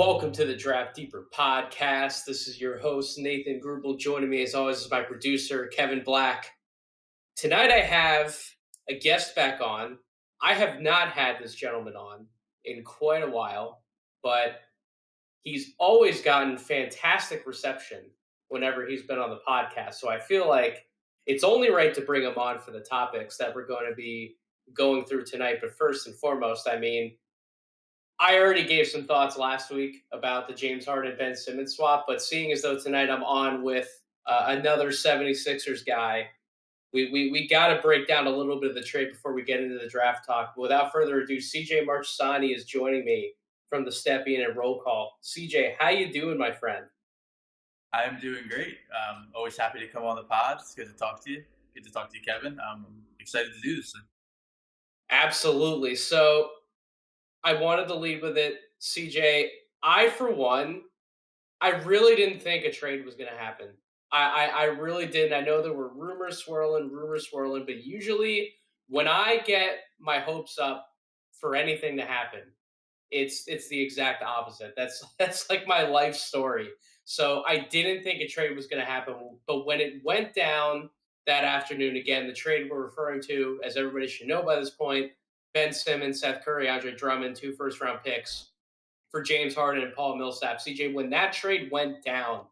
Welcome to the Draft Deeper podcast. This is your host, Nathan Grubel. Joining me, as always, is my producer, Kevin Black. Tonight, I have a guest back on. I have not had this gentleman on in quite a while, but he's always gotten fantastic reception whenever he's been on the podcast. So I feel like it's only right to bring him on for the topics that we're going to be going through tonight. But first and foremost, I already gave some thoughts last week about the James Harden Ben Simmons swap, but seeing as though tonight I'm on with another 76ers guy, we got to break down a little bit of the trade before we get into the draft talk. But without further ado, CJ Marchesani is joining me from the Stepien and Roll Call. CJ, how you doing, my friend? I'm doing great. Always happy to come on the pod. It's good to talk to you. Good to talk to you, Kevin. I'm excited to do this. Absolutely. So I wanted to lead with it, CJ. For one, I really didn't think a trade was going to happen. I really didn't. I know there were rumors swirling, but usually when I get my hopes up for anything to happen, it's the exact opposite. That's like my life story. So I didn't think a trade was going to happen, but when it went down that afternoon, again, the trade we're referring to, as everybody should know by this point, Ben Simmons, Seth Curry, Andre Drummond, 2 first-round picks for James Harden and Paul Millsap. CJ, when that trade went down,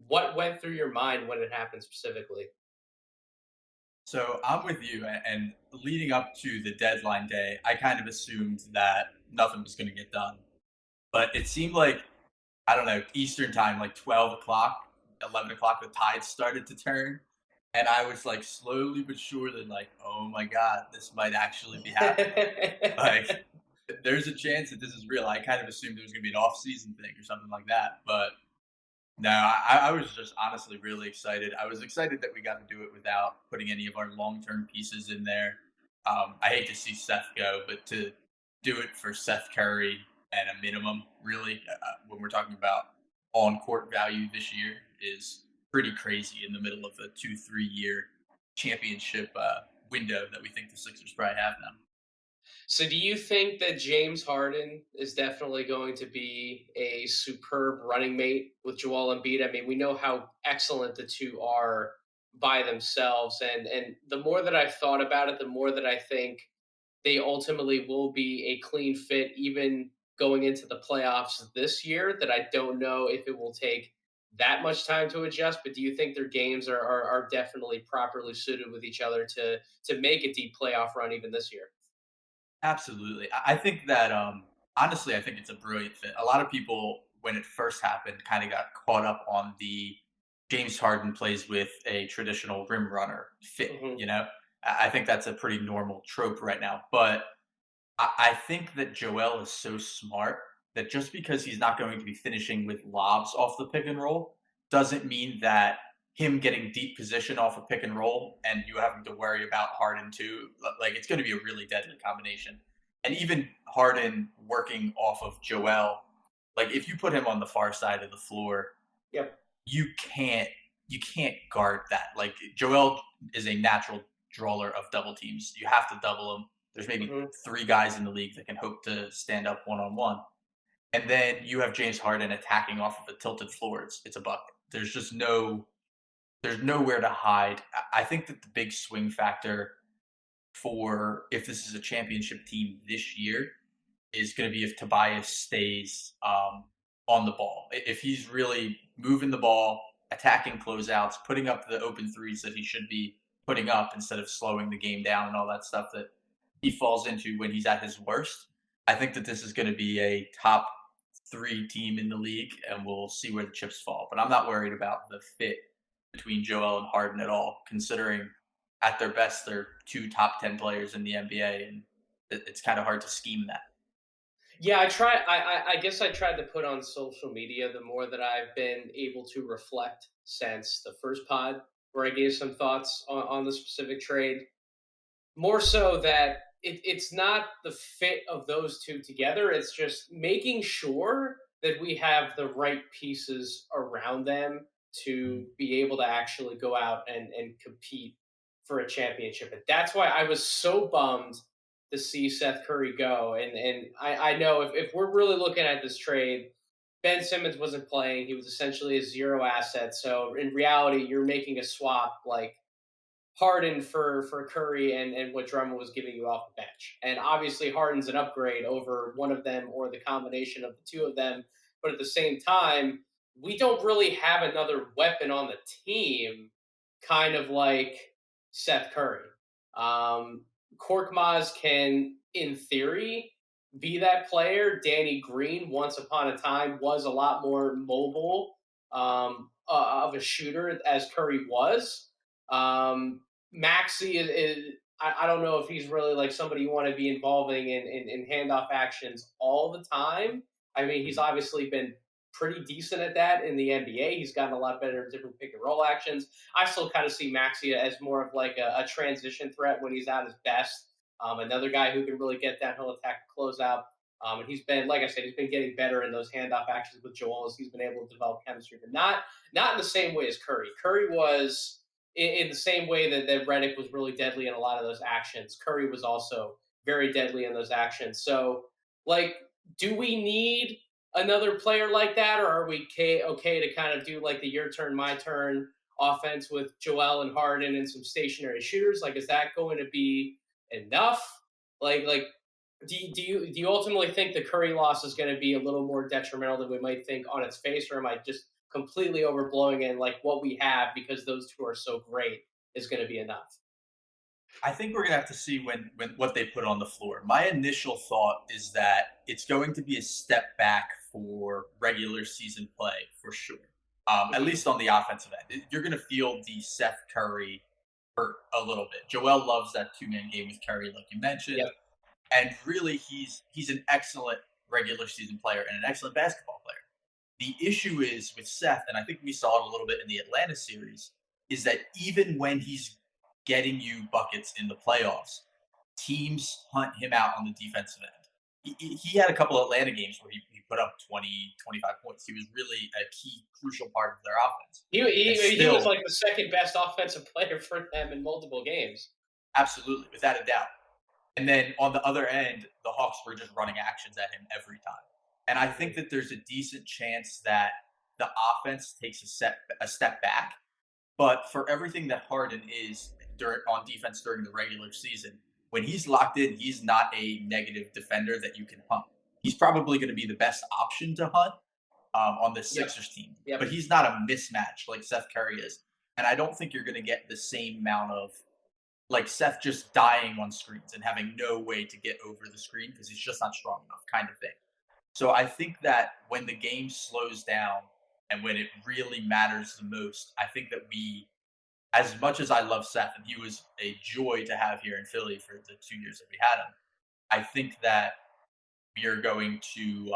what went through your mind when it happened specifically? So I'm with you. And leading up to the deadline day, I kind of assumed that nothing was going to get done. But it seemed like, I don't know, Eastern time, like 12 o'clock, 11 o'clock, the tide started to turn. And I was like slowly but surely like, oh my God, this might actually be happening. Like, there's a chance that this is real. I kind of assumed there was going to be an off-season thing or something like that. But no, I was just honestly really excited. I was excited that we got to do it without putting any of our long-term pieces in there. I hate to see Seth go, but to do it for Seth Curry at a minimum, really, when we're talking about on-court value this year, is pretty crazy in the middle of a 2-3 year championship window that we think the Sixers probably have now. So, do you think that James Harden is definitely going to be a superb running mate with Joel Embiid? I mean, we know how excellent the two are by themselves, and the more that I've thought about it, the more that I think they ultimately will be a clean fit, even going into the playoffs this year. That I don't know if it will take that much time to adjust. But do you think their games are definitely properly suited with each other to make a deep playoff run even this year? Absolutely. I think that honestly, I think it's a brilliant fit. A lot of people, when it first happened, kind of got caught up on the James Harden plays with a traditional rim runner fit. Hmm. I think that's a pretty normal trope right now. But I think that Joel is so smart that just because he's not going to be finishing with lobs off the pick and roll doesn't mean that him getting deep position off a pick and roll and you having to worry about Harden too, like it's going to be a really deadly combination. And even Harden working off of Joel, like if you put him on the far side of the floor, Yep. you can't you can't guard that. Like Joel is a natural drawer of double teams. You have to double him. There's maybe Hmm. three guys in the league that can hope to stand up one on one. And then you have James Harden attacking off of the tilted floor. It's a bucket. There's nowhere to hide. I think that the big swing factor for if this is a championship team this year is going to be if Tobias stays on the ball. If he's really moving the ball, attacking closeouts, putting up the open threes that he should be putting up instead of slowing the game down and all that stuff that he falls into when he's at his worst. I think that this is going to be a top three team in the league, and we'll see where the chips fall. But I'm not worried about the fit between Joel and Harden at all, considering at their best they're two top 10 players in the NBA, and it's kind of hard to scheme that. Yeah, I try. I guess I tried to put on social media the more that I've been able to reflect since the first pod, where I gave some thoughts on the specific trade. More so that it's not the fit of those two together. It's just making sure that we have the right pieces around them to be able to actually go out and compete for a championship. And that's why I was so bummed to see Seth Curry go. And I know if we're really looking at this trade, Ben Simmons wasn't playing. He was essentially a zero asset. So in reality, you're making a swap like Harden for Curry and what Drummond was giving you off the bench. And obviously, Harden's an upgrade over one of them or the combination of the two of them. But at the same time, we don't really have another weapon on the team, kind of like Seth Curry. Um, Korkmaz can, in theory, be that player. Danny Green, once upon a time, was a lot more mobile of a shooter as Curry was. Maxi I don't know if he's really like somebody you want to be involving in handoff actions all the time. I mean, he's obviously been pretty decent at that in the NBA. He's gotten a lot better at different pick and roll actions. I still kind of see Maxi as more of like a transition threat when he's at his best. Another guy who can really get downhill attack closeout. And he's been, like I said, he's been getting better in those handoff actions with Joel as he's been able to develop chemistry, but not in the same way as Curry. Curry was in the same way that Redick was really deadly in a lot of those actions. Curry was also very deadly in those actions. So, like, do we need another player like that, or are we okay to kind of do like the your turn, my turn offense with Joel and Harden and some stationary shooters? Like, is that going to be enough? Like, do you ultimately think the Curry loss is going to be a little more detrimental than we might think on its face, or am I just completely overblowing it? And like what we have, because those two are so great, is going to be enough? I think we're gonna have to see when what they put on the floor. My initial thought is that it's going to be a step back for regular season play for sure. At Mm-hmm. least on the offensive end, you're going to feel the Seth Curry hurt a little bit. Joel loves that 2-man game with Curry, like you mentioned, Yep. and really he's an excellent regular season player and an excellent basketball player. The issue is with Seth, and I think we saw it a little bit in the Atlanta series, is that even when he's getting you buckets in the playoffs, teams hunt him out on the defensive end. He had a couple of Atlanta games where he put up 20, 25 points. He was really a key, crucial part of their offense. He, And he was still, like the second best offensive player for them in multiple games. absolutely, without a doubt. And then on the other end, the Hawks were just running actions at him every time. And I think that there's a decent chance that the offense takes a step back. But for everything that Harden is on defense during the regular season, when he's locked in, he's not a negative defender that you can hunt. He's probably going to be the best option to hunt on the Yep. Sixers team, Yep. but he's not a mismatch like Seth Curry is. And I don't think you're going to get the same amount of like Seth just dying on screens and having no way to get over the screen because he's just not strong enough, kind of thing. So I think that when the game slows down and when it really matters the most, I think that as much as I love Seth and he was a joy to have here in Philly for the 2 years that we had him, I think that we are going to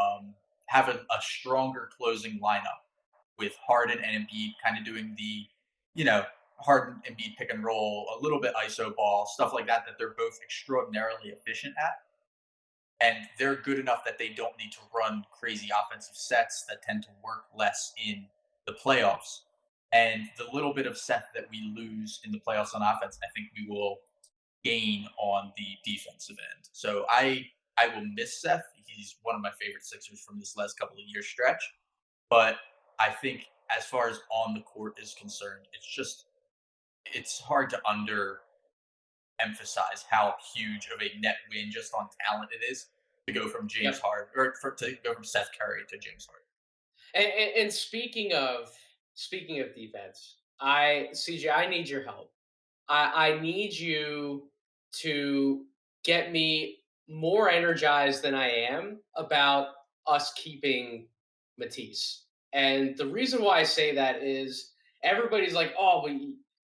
have a stronger closing lineup with Harden and Embiid kind of doing the, you know, Harden Embiid pick and roll, a little bit ISO ball, stuff like that, that they're both extraordinarily efficient at. And they're good enough that they don't need to run crazy offensive sets that tend to work less in the playoffs. And the little bit of Seth that we lose in the playoffs on offense, I think we will gain on the defensive end. So I will miss Seth. He's one of my favorite Sixers from this last couple of years stretch. But I think as far as on the court is concerned, it's hard to emphasize how huge of a net win just on talent it is to go from James Yep. Harden to go from Seth Curry to James Harden. And speaking of defense, I need your help. I need you to get me more energized than I am about us keeping Matisse. And the reason why I say that is everybody's like, oh, but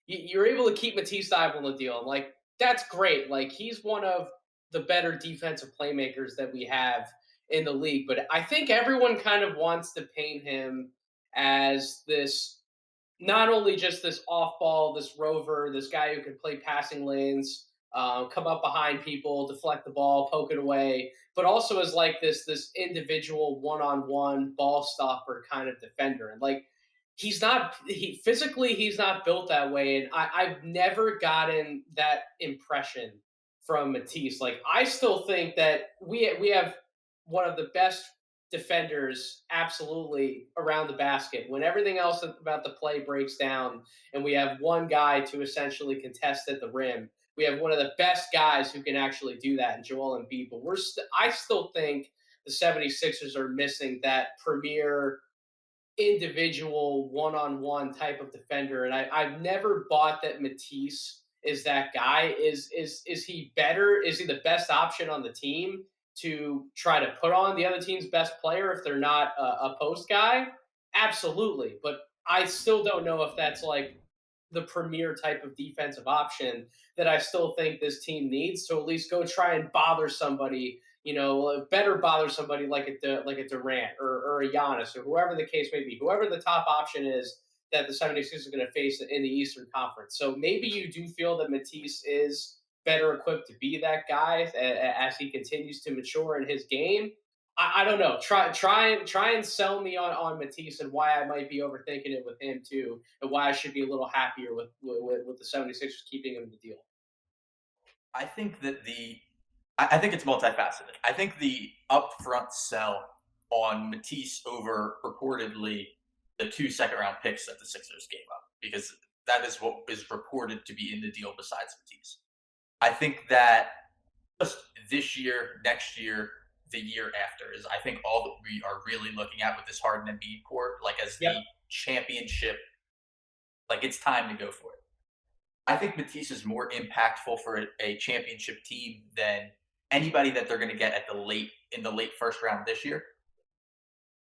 you're able to keep Matisse Thybulle in the deal. I'm like, that's great. Like, he's one of the better defensive playmakers that we have in the league. But I think everyone kind of wants to paint him as this, not only just this off ball, this rover, this guy who can play passing lanes, come up behind people, deflect the ball, poke it away, but also as like this individual one on one ball stopper kind of defender. And like he's not built that way. And I've never gotten that impression from Matisse. Like I still think that we have one of the best defenders absolutely around the basket. When everything else about the play breaks down and we have one guy to essentially contest at the rim, we have one of the best guys who can actually do that in Joel Embiid. But I still think the 76ers are missing that premier individual one-on-one type of defender, and I've never bought that Matisse is that guy. Is he better? Is he the best option on the team to try to put on the other team's best player if they're not a post guy? Absolutely, but I still don't know if that's like the premier type of defensive option that I still think this team needs to at least go try and bother somebody, better bother somebody like a Durant or a Giannis or whoever the case may be, whoever the top option is that the 76ers are going to face in the Eastern Conference. So maybe you do feel that Matisse is better equipped to be that guy as he continues to mature in his game. I don't know. Try and sell me on Matisse and why I might be overthinking it with him too, and why I should be a little happier with the 76ers keeping him in the deal. I think that I think it's multifaceted. I think the upfront sell on Matisse over purportedly the 2 second-round picks that the Sixers gave up, because that is what is reported to be in the deal besides Matisse. I think that just this year, next year, the year after is, I think, all that we are really looking at with this Harden and Embiid core, like as Yep. the championship, like it's time to go for it. I think Matisse is more impactful for a championship team than anybody that they're going to get at the late first round this year,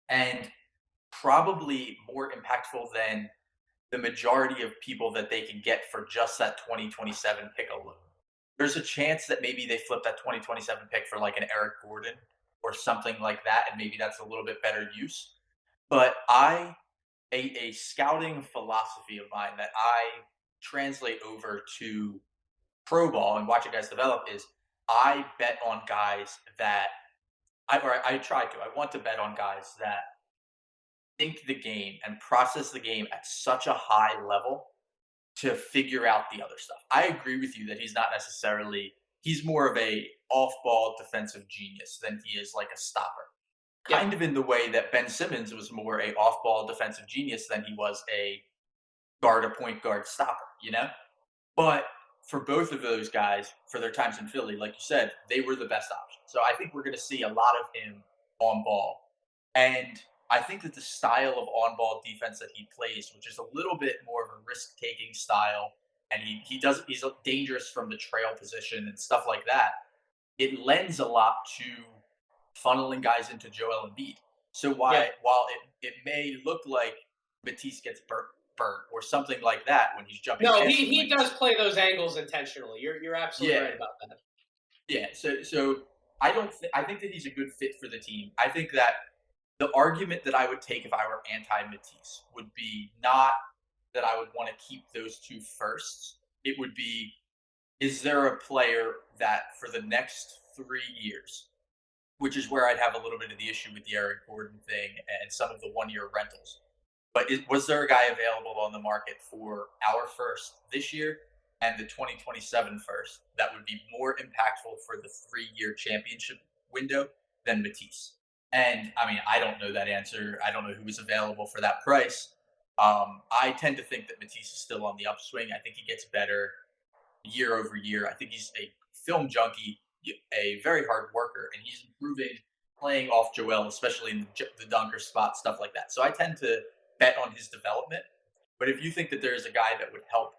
and probably more impactful than the majority of people that they can get for just that 2027 pick alone. There's a chance that maybe they flip that 2027 pick for like an Eric Gordon or something like that, and maybe that's a little bit better use. But a scouting philosophy of mine that I translate over to pro ball and watching guys develop is I bet on guys that I try to. I want to bet on guys that think the game and process the game at such a high level to figure out the other stuff. I agree with you that he's more of a off-ball defensive genius than he is like a stopper. Yeah. Kind of in the way that Ben Simmons was more a off-ball defensive genius than he was a point guard stopper, you know? But for both of those guys, for their times in Philly, like you said, they were the best option. So I think we're going to see a lot of him on ball. And I think that the style of on-ball defense that he plays, which is a little bit more of a risk-taking style, and he's dangerous from the trail position and stuff like that, it lends a lot to funneling guys into Joel Embiid. So while it may look like Matisse gets burnt or something like that when he's jumping No, past he does play those angles intentionally. You're absolutely right about that. Yeah, so I think that he's a good fit for the team. I think that the argument that I would take if I were anti-Matisse would be not that I would want to keep those two firsts. It would be, is there a player that for the next 3 years, which is where I'd have a little bit of the issue with the Eric Gordon thing and some of the 1 year rentals. But was there a guy available on the market for our first this year and the 2027 first that would be more impactful for the 3 year championship window than Matisse? And I mean, I don't know that answer. I don't know who was available for that price. I tend to think that Matisse is still on the upswing. I think he gets better year over year. I think he's a film junkie, a very hard worker, and he's improving playing off Joel, especially in the dunker spot, stuff like that. So I tend to bet on his development. But if you think that there is a guy that would help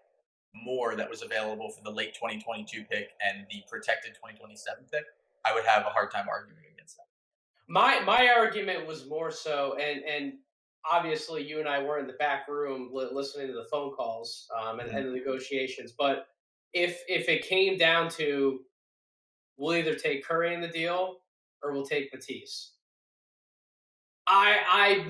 more that was available for the late 2022 pick and the protected 2027 pick, I would have a hard time arguing against that. My argument was more so, and obviously you and I were in the back room listening to the phone calls and the negotiations. But if it came down to, we'll either take Curry in the deal or we'll take Matisse. I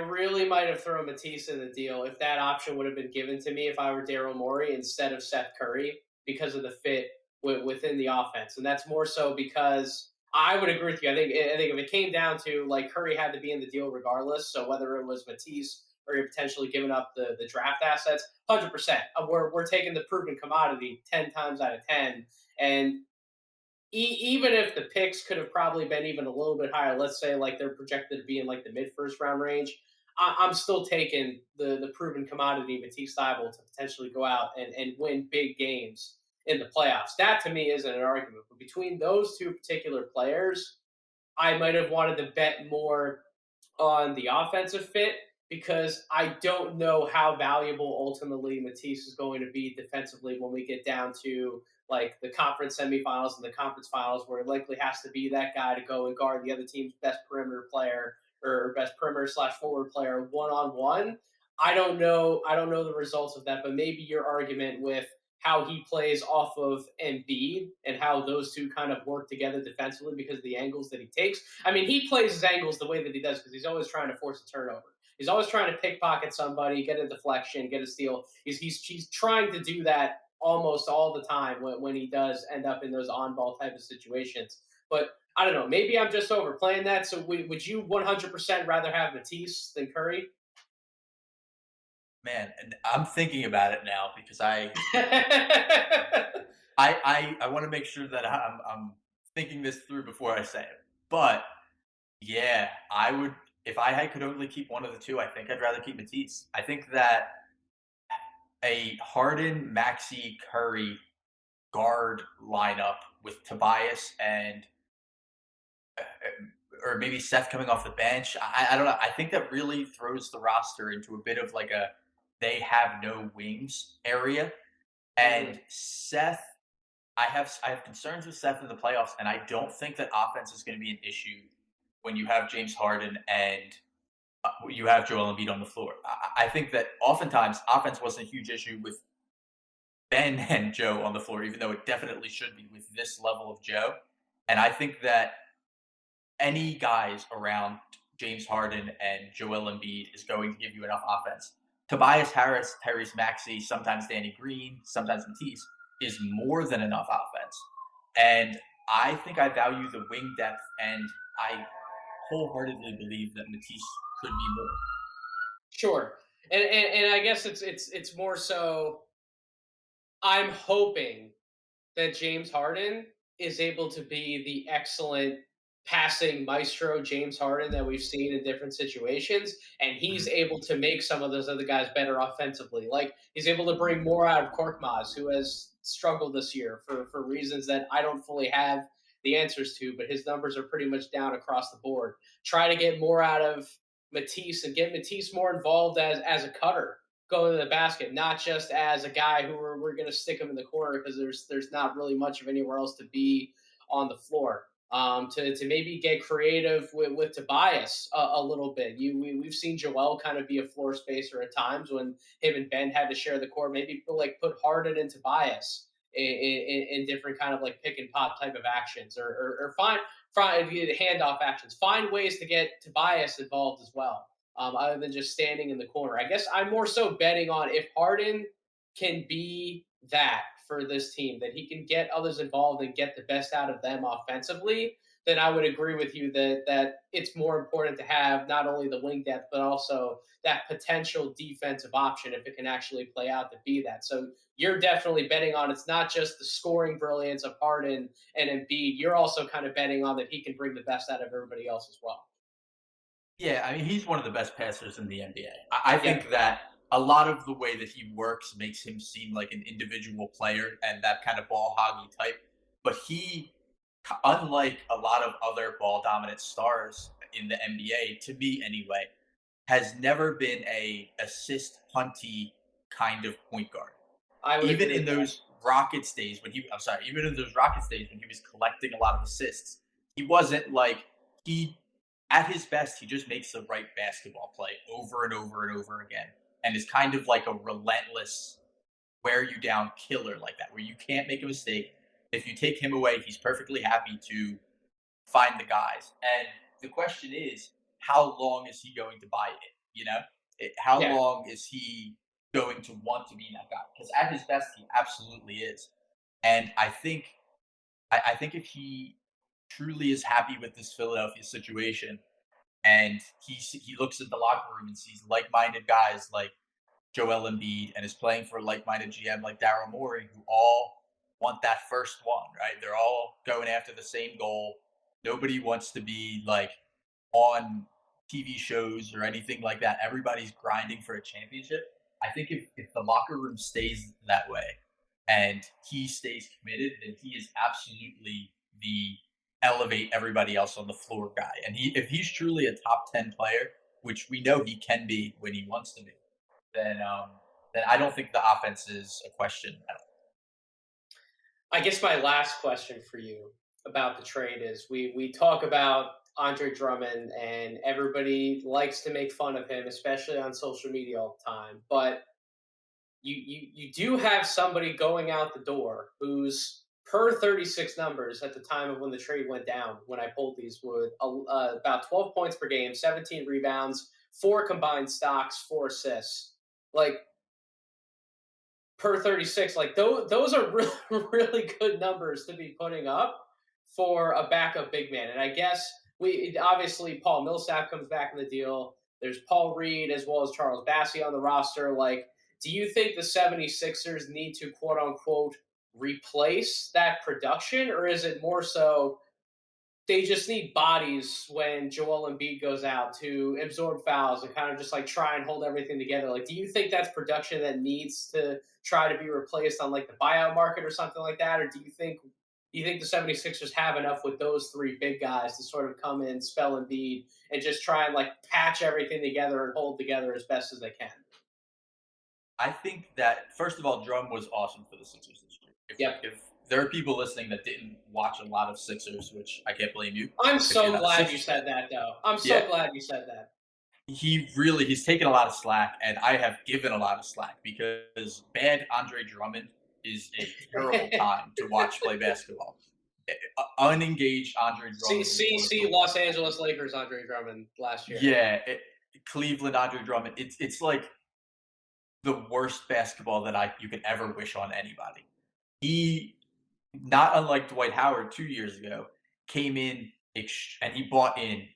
really might have thrown Matisse in the deal if that option would have been given to me if I were Daryl Morey instead of Seth Curry because of the fit within the offense, and that's more so because I would agree with you. I think if it came down to like Curry had to be in the deal regardless, so whether it was Matisse or you're potentially giving up the draft assets, 100%. We're taking the proven commodity 10 times out of 10, and even if the picks could have probably been even a little bit higher, let's say like they're projected to be in like the mid first round range, I'm still taking the proven commodity Matisse Thybulle to potentially go out and win big games in the playoffs. That to me isn't an argument. But between those two particular players, I might have wanted to bet more on the offensive fit because I don't know how valuable ultimately Matisse is going to be defensively when we get down to like the conference semifinals and the conference finals, where it likely has to be that guy to go and guard the other team's best perimeter player or best perimeter slash forward player one on one. I don't know. I don't know the results of that, but maybe your argument with how he plays off of Embiid and how those two kind of work together defensively because of the angles that he takes. I mean, he plays his angles the way that he does because he's always trying to force a turnover. He's always trying to pickpocket somebody, get a deflection, get a steal. He's trying to do that almost all the time when he does end up in those on ball type of situations. But I don't know. Maybe I'm just overplaying that. So would you 100% rather have Matisse than Curry? Man, and I'm thinking about it now because I want to make sure that I'm thinking this through before I say it. But yeah, I would if could only keep one of the two. I think I'd rather keep Matisse. I think that a Harden, Maxi, Curry guard lineup with Tobias and or maybe Seth coming off the bench. I don't know. I think that really throws the roster into a bit of like a they have no wings area. Mhm. And Seth, I have concerns with Seth in the playoffs, and I don't think that offense is going to be an issue when you have James Harden and you have Joel Embiid on the floor. I think that oftentimes offense wasn't a huge issue with Ben and Joe on the floor, even though it definitely should be with this level of Joe. And I think that any guys around James Harden and Joel Embiid is going to give you enough offense. Tobias Harris, Tyrese Maxey, sometimes Danny Green, sometimes Matisse is more than enough offense. And I think I value the wing depth, and I wholeheartedly believe that Matisse could be more. Sure. And I guess it's more so I'm hoping that James Harden is able to be the excellent passing maestro James Harden that we've seen in different situations, and he's Mhm. able to make some of those other guys better offensively. Like he's able to bring more out of Korkmaz, who has struggled this year for reasons that I don't fully have the answers to, but his numbers are pretty much down across the board. Try to get more out of Matisse and get Matisse more involved as a cutter going to the basket, not just as a guy who we're going to stick him in the corner because there's not really much of anywhere else to be on the floor. To maybe get creative with Tobias a little bit. We've seen Joel kind of be a floor spacer at times when him and Ben had to share the court. Maybe put Harden and Tobias in different kind of like pick and pop type of actions, or find handoff actions. Find ways to get Tobias involved as well, other than just standing in the corner. I guess I'm more so betting on if Harden can be that for this team, that he can get others involved and get the best out of them offensively, then I would agree with you that it's more important to have not only the wing depth but also that potential defensive option if it can actually play out to be that. So you're definitely betting on it's not just the scoring brilliance of Harden and Embiid. You're also kind of betting on that he can bring the best out of everybody else as well. Yeah, I mean, he's one of the best passers in the NBA. I Yep. think that a lot of the way that he works makes him seem like an individual player and that kind of ball hoggy type. But he, unlike a lot of other ball dominant stars in the NBA, to me anyway, has never been a assist hunty kind of point guard. I would Even agree in with that. those Rockets days when I'm sorry, even in those Rockets days when he was collecting a lot of assists, he wasn't like he at his best, he just makes the right basketball play over and over and over again, and is kind of like a relentless wear you down killer like that, where you can't make a mistake. If you take him away, he's perfectly happy to find the guys. And the question is, how long is he going to buy it? How Yeah. long is he going to want to be that guy? Because at his best, he absolutely is. And I think if he truly is happy with this Philadelphia situation, and he looks at the locker room and sees like-minded guys like Joel Embiid and is playing for a like-minded GM like Daryl Morey, who all want that first one, right? They're all going after the same goal. Nobody wants to be like on TV shows or anything like that. Everybody's grinding for a championship. I think if the locker room stays that way and he stays committed, then he is absolutely the elevate everybody else on the floor guy. And if he's truly a top 10 player, which we know he can be when he wants to be, then I don't think the offense is a question at all. I guess my last question for you about the trade is we talk about Andre Drummond and everybody likes to make fun of him, especially on social media all the time. But you do have somebody going out the door who's per 36 numbers at the time of when the trade went down, when I pulled these, with about 12 points per game, 17 rebounds, 4 combined stocks, 4 assists. Like, per 36, like those are really, really good numbers to be putting up for a backup big man. And I guess we obviously Paul Millsap comes back in the deal. There's Paul Reed as well as Charles Bassey on the roster. Like, do you think the 76ers need to quote unquote replace that production, or is it more so they just need bodies when Joel Embiid goes out to absorb fouls and kind of just like try and hold everything together? Like, do you think that's production that needs to try to be replaced on like the buyout market or something like that? Or do you think the 76ers have enough with those three big guys to sort of come in, spell Embiid, and just try and like patch everything together and hold together as best as they can? I think that first of all, Drum was awesome for the Sixers this year. Yep. If there are people listening that didn't watch a lot of Sixers, which I can't blame you. I'm If you're so not a glad you Sixers fan, said that, though. I'm yeah, so glad you said that. he's taken a lot of slack, and I have given a lot of slack because bad Andre Drummond is a terrible time to watch play basketball. Unengaged Andre See, Drummond is see, one of see, the Los Angeles Lakers, Andre Drummond last year. yeah, Cleveland Andre Drummond. It's like the worst basketball that you could ever wish on anybody. He, not unlike Dwight Howard 2 years ago, came in and he bought in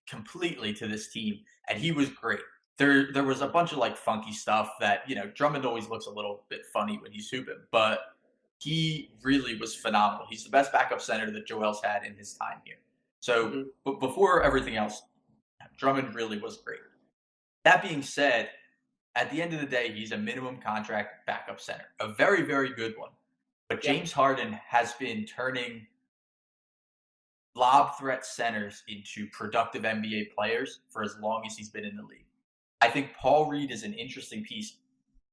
completely to this team, and he was great. There was a bunch of like funky stuff that Drummond always looks a little bit funny when he's hooping, but he really was phenomenal. He's the best backup center that Joel's had in his time here. So, Hmm. but before everything else, Drummond really was great. That being said, at the end of the day, he's a minimum contract backup center, a very, very good one. But Yep. James Harden has been turning lob threat centers into productive NBA players for as long as he's been in the league. I think Paul Reed is an interesting piece.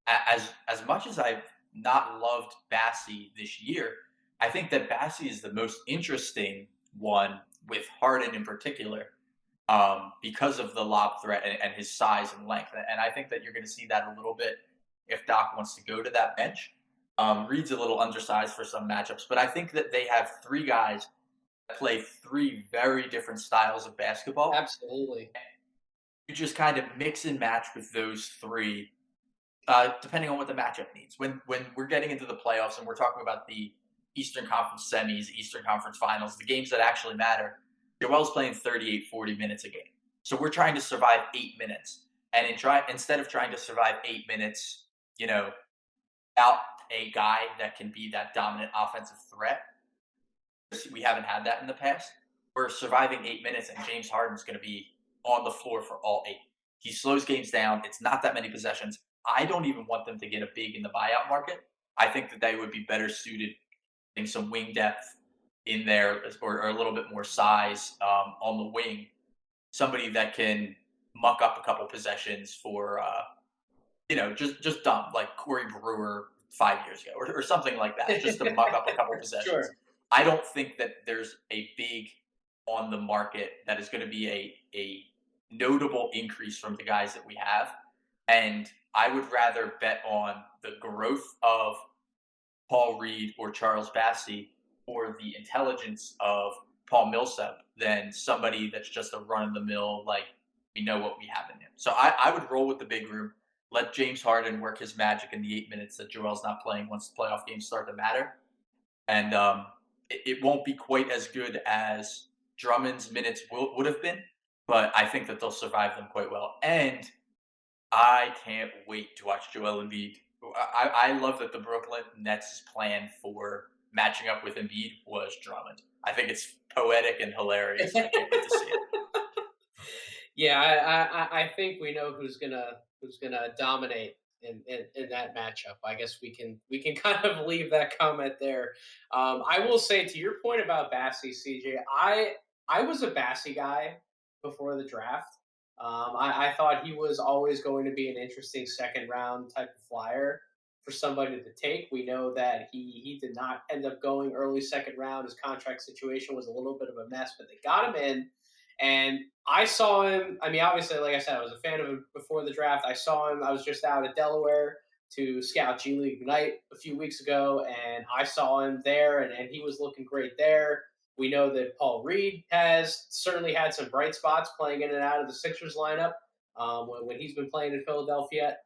As much as I've not loved Bassey this year, I think that Bassey is the most interesting one with Harden in particular, because of the lob threat and his size and length. And I think that you're going to see that a little bit if Doc wants to go to that bench. Reed's a little undersized for some matchups, but I think that they have three guys that play three very different styles of basketball. Absolutely. You just kind of mix and match with those three, depending on what the matchup needs. When we're getting into the playoffs and we're talking about the Eastern Conference semis, Eastern Conference finals, the games that actually matter, Joel's playing 38, 40 minutes a game. So we're trying to survive 8 minutes. And instead of trying to survive 8 minutes, out a guy that can be that dominant offensive threat, we haven't had that in the past. We're surviving 8 minutes, and James Harden's going to be on the floor for all 8. He slows games down. It's not that many possessions. I don't even want them to get a big in the buyout market. I think that they would be better suited getting some wing depth in there, or a little bit more size on the wing. Somebody that can muck up a couple possessions for, just dumb, like Corey Brewer 5 years ago, or something like that, just to muck up a couple possessions. Sure. I don't think that there's a big on the market that is going to be a notable increase from the guys that we have. And I would rather bet on the growth of Paul Reed or Charles Bassey, or the intelligence of Paul Millsap, than somebody that's just a run of the mill, like we know what we have in him. So I would roll with the big room. Let James Harden work his magic in the 8 minutes that Joel's not playing once the playoff games start to matter. And it won't be quite as good as Drummond's minutes would have been, but I think that they'll survive them quite well. And I can't wait to watch Joel Embiid. I love that the Brooklyn Nets plan for matching up with Embiid was Drummond. I think it's poetic and hilarious, and I can't wait to see it. Yeah, I think we know who's gonna dominate in that matchup. I guess we can kind of leave that comment there. I will say to your point about Bassey, CJ, I was a Bassey guy before the draft. I thought he was always going to be an interesting second round type of flyer for somebody to take. We know that he did not end up going early second round. His contract situation was a little bit of a mess, but they got him in. And I saw him. I mean, obviously, like I said, I was a fan of him before the draft. I saw him. I was just out at Delaware to scout G League Ignite a few weeks ago, and I saw him there, and he was looking great there. We know that Paul Reed has certainly had some bright spots playing in and out of the Sixers lineup when he's been playing in Philadelphia.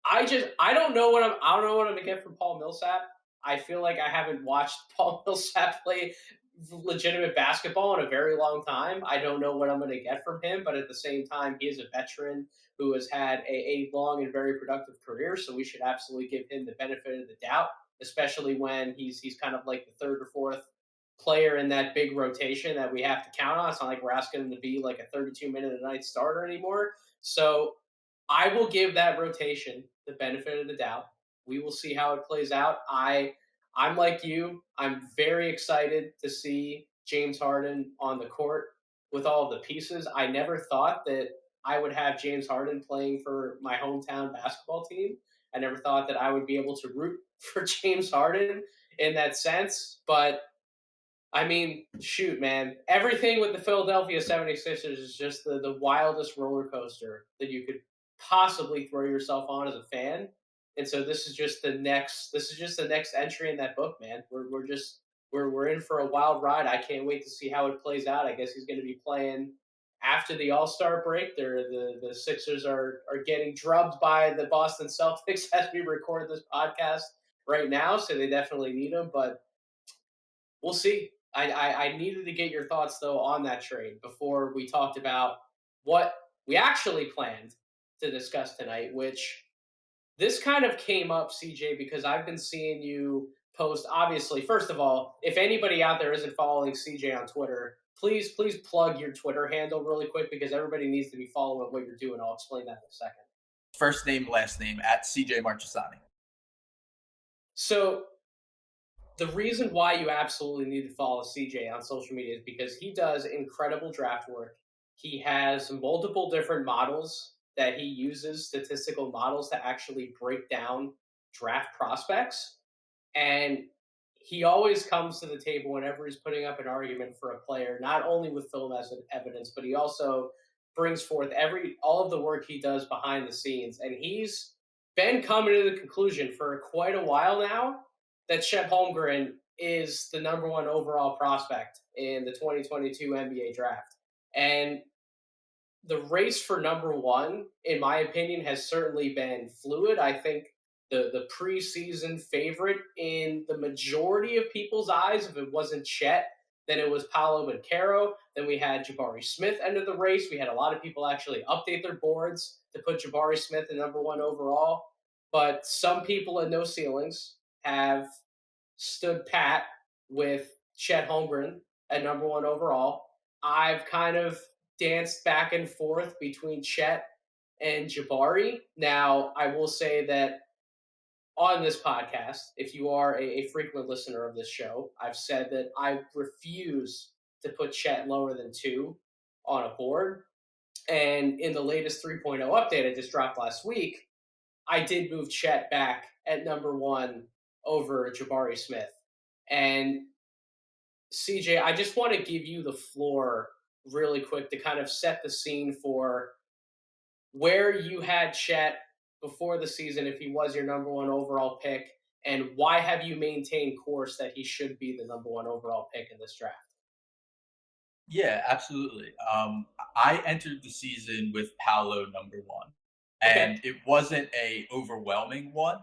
I don't know what I'm gonna get from Paul Millsap. I feel like I haven't watched Paul Millsap play legitimate basketball in a very long time. I don't know what I'm going to get from him, but at the same time, he is a veteran who has had a long and very productive career. So we should absolutely give him the benefit of the doubt, especially when he's kind of like the third or fourth player in that big rotation that we have to count on. It's not like we're asking him to be like a 32-minute a night starter anymore. So I will give that rotation the benefit of the doubt. We will see how it plays out. I'm like you. I'm very excited to see James Harden on the court with all the pieces. I never thought that I would have James Harden playing for my hometown basketball team. I never thought that I would be able to root for James Harden in that sense. But I mean, shoot, man. Everything with the Philadelphia 76ers is just the wildest roller coaster that you could possibly throw yourself on as a fan. And so this is just the next entry in that book, man. We're in for a wild ride. I can't wait to see how it plays out. I guess he's going to be playing after the All-Star break. The Sixers are getting drubbed by the Boston Celtics as we record this podcast right now, so they definitely need him, but we'll see. I needed to get your thoughts though on that trade before we talked about what we actually planned to discuss tonight, which this kind of came up, CJ, because I've been seeing you post. Obviously, first of all, if anybody out there isn't following CJ on Twitter, please plug your Twitter handle really quick because everybody needs to be following what you're doing. I'll explain that in a second. First name, last name at CJ Marchesani. So the reason why you absolutely need to follow CJ on social media is because he does incredible draft work. He has multiple different models that he uses, statistical models, to actually break down draft prospects. And he always comes to the table whenever he's putting up an argument for a player, not only with film as evidence, but he also brings forth all of the work he does behind the scenes. And he's been coming to the conclusion for quite a while now that Chet Holmgren is the number one overall prospect in the 2022 NBA draft. And the race for number one, in my opinion, has certainly been fluid. I think the preseason favorite in the majority of people's eyes, if it wasn't Chet, then it was Paolo Banchero. Then we had Jabari Smith enter the race. We had a lot of people actually update their boards to put Jabari Smith at number one overall. But some people at no ceilings have stood pat with Chet Holmgren at number one overall. I've kind of danced back and forth between Chet and Jabari. Now, I will say that on this podcast, if you are a frequent listener of this show, I've said that I refuse to put Chet lower than two on a board. And in the latest 3.0 update I just dropped last week, I did move Chet back at number one over Jabari Smith. And CJ, I just want to give you the floor really quick to kind of set the scene for where you had Chet before the season if he was your number one overall pick, and why have you maintained course that he should be the number one overall pick in this draft? Yeah, absolutely. I entered the season with Paolo number one, Okay. and it wasn't a overwhelming one,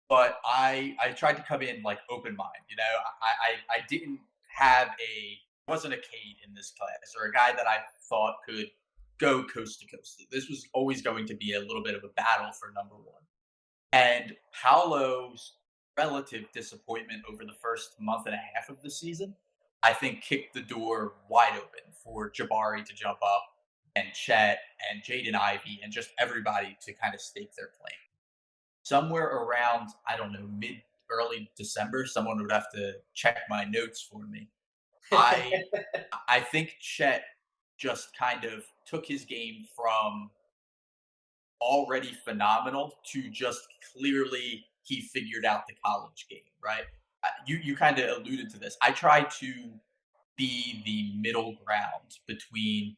but I tried to come in like open mind. You know, I didn't have a wasn't a Cade in this class or a guy that I thought could go coast to coast. This was always going to be a little bit of a battle for number one. And Paolo's relative disappointment over the first month and a half of the season, I think kicked the door wide open for Jabari to jump up and Chet and Jaden Ivey and just everybody to kind of stake their claim. Somewhere around, I don't know, mid early December, someone would have to check my notes for me. I I think Chet just kind of took his game from already phenomenal to just clearly he figured out the college game, right? You kind of alluded to this. I try to be the middle ground between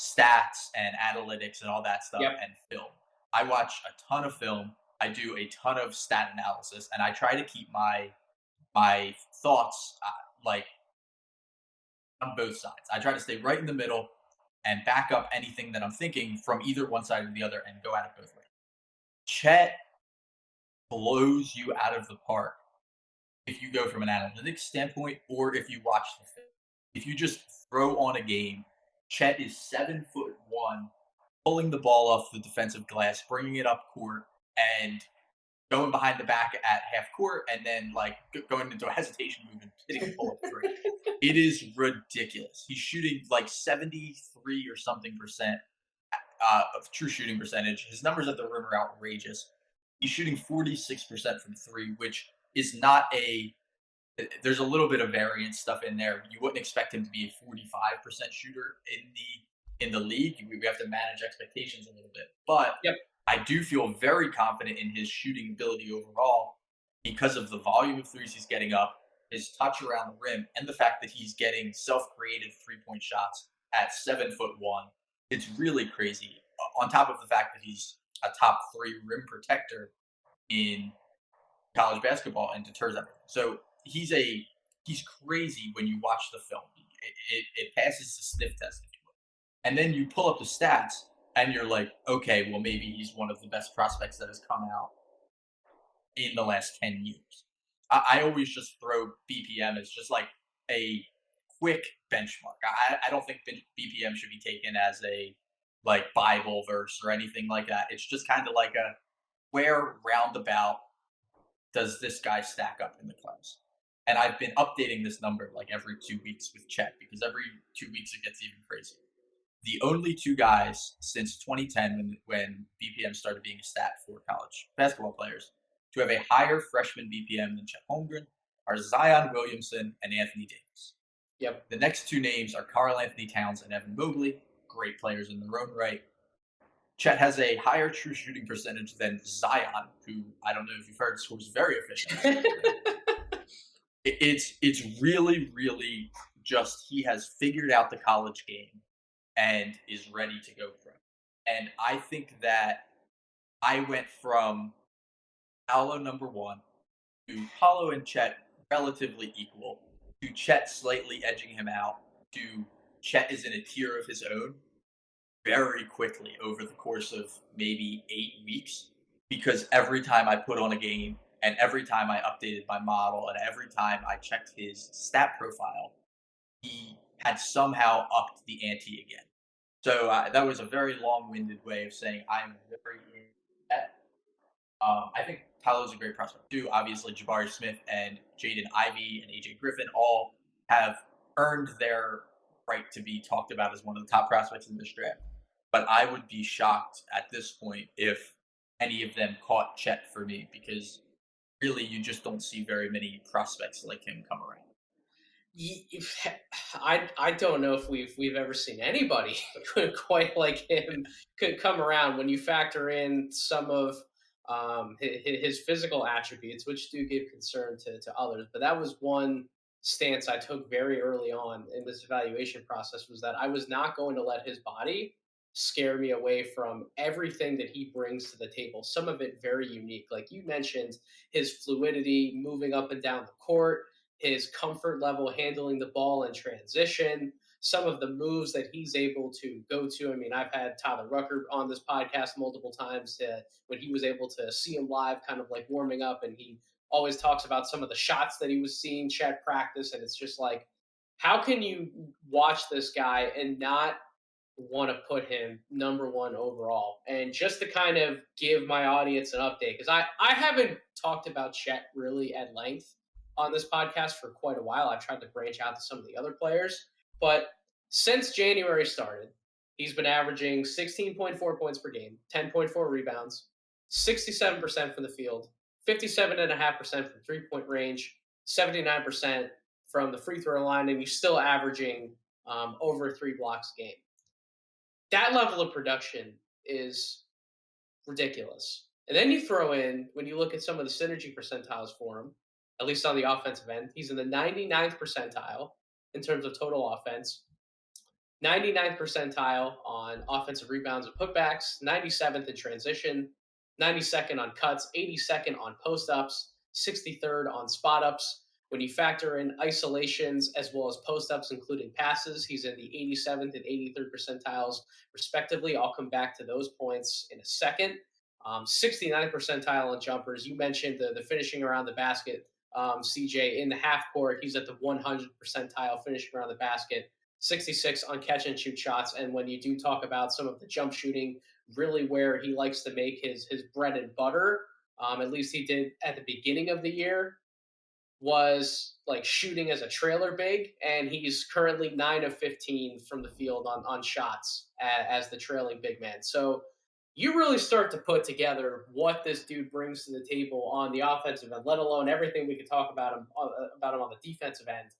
stats and analytics and all that stuff Yep. and film. I watch a ton of film. I do a ton of stat analysis, and I try to keep my thoughts like on both sides. I try to stay right in the middle and back up anything that I'm thinking from either one side or the other and go at it both ways. Chet blows you out of the park if you go from an analytics standpoint or if you watch the film. If you just throw on a game, Chet is 7'1", pulling the ball off the defensive glass, bringing it up court, and going behind the back at half court, and then like going into a hesitation move and hitting a pull up three. It is ridiculous. He's shooting like 73 or something percent of true shooting percentage. His numbers at the rim are outrageous. He's shooting 46% from three, which is not a. There's a little bit of variance stuff in there. You wouldn't expect him to be a 45% shooter in the league. We have to manage expectations a little bit, but Yep. I do feel very confident in his shooting ability overall because of the volume of threes he's getting up, his touch around the rim, and the fact that he's getting self-created three-point shots at 7'1". It's really crazy. On top of the fact that he's a top 3 rim protector in college basketball and deters everything. So he's crazy when you watch the film. It passes the sniff test, if you will. And then you pull up the stats and you're like, okay, well maybe he's one of the best prospects that has come out in the last 10 years. I always just throw BPM as just like a quick benchmark. I don't think BPM should be taken as a like Bible verse or anything like that. It's just kind of like a where roundabout does this guy stack up in the class? And I've been updating this number like every 2 weeks with Chet because every 2 weeks it gets even crazier. The only two guys since 2010 when BPM started being a stat for college basketball players to have a higher freshman BPM than Chet Holmgren are Zion Williamson and Anthony Davis. Yep. The next two names are Karl Anthony Towns and Evan Mobley, great players in their own right. Chet has a higher true shooting percentage than Zion, who I don't know if you've heard scores very efficient. It's really, really just he has figured out the college game and is ready to go pro. And I think that I went from Paolo number one to Paolo and Chet relatively equal to Chet slightly edging him out to Chet is in a tier of his own very quickly over the course of maybe 8 weeks because every time I put on a game and every time I updated my model and every time I checked his stat profile, he had somehow upped the ante again. So that was a very long-winded way of saying I'm very in that. I think Paolo's a great prospect too. Obviously, Jabari Smith and Jaden Ivey and AJ Griffin all have earned their right to be talked about as one of the top prospects in this draft. But I would be shocked at this point if any of them caught Chet for me because really you just don't see very many prospects like him come around. I don't know if we've ever seen anybody quite like him could come around when you factor in some of his physical attributes, which do give concern to others. But that was one stance I took very early on in this evaluation process was that I was not going to let his body scare me away from everything that he brings to the table. Some of it very unique. Like you mentioned, his fluidity, moving up and down the court, his comfort level handling the ball in transition, some of the moves that he's able to go to. I mean, I've had Tyler Rucker on this podcast multiple times when he was able to see him live, kind of like warming up, and he always talks about some of the shots that he was seeing Chet practice, and it's just like, how can you watch this guy and not want to put him number one overall. And just to kind of give my audience an update, because I haven't talked about Chet really at length on this podcast for quite a while. I've tried to branch out to some of the other players, but since January started, he's been averaging 16.4 points per game, 10.4 rebounds, 67% from the field, 57.5% from 3-point range, 79% from the free throw line, and he's still averaging over 3 blocks a game. That level of production is ridiculous. And then you throw in, when you look at some of the synergy percentiles for him, at least on the offensive end, he's in the 99th percentile in terms of total offense, 99th percentile on offensive rebounds and putbacks, 97th in transition, 92nd on cuts, 82nd on post ups, 63rd on spot ups. When you factor in isolations as well as post ups, including passes, he's in the 87th and 83rd percentiles, respectively. I'll come back to those points in a second. 69th percentile on jumpers. You mentioned the finishing around the basket. CJ, in the half court, he's at the 100th percentile finishing around the basket. 66 on catch and shoot shots. And when you do talk about some of the jump shooting, really where he likes to make his bread and butter, at least he did at the beginning of the year, was like shooting as a trailer big. And he's currently 9 of 15 from the field on shots as the trailing big man. So you really start to put together what this dude brings to the table on the offensive end, let alone everything we could talk about him on the defensive end.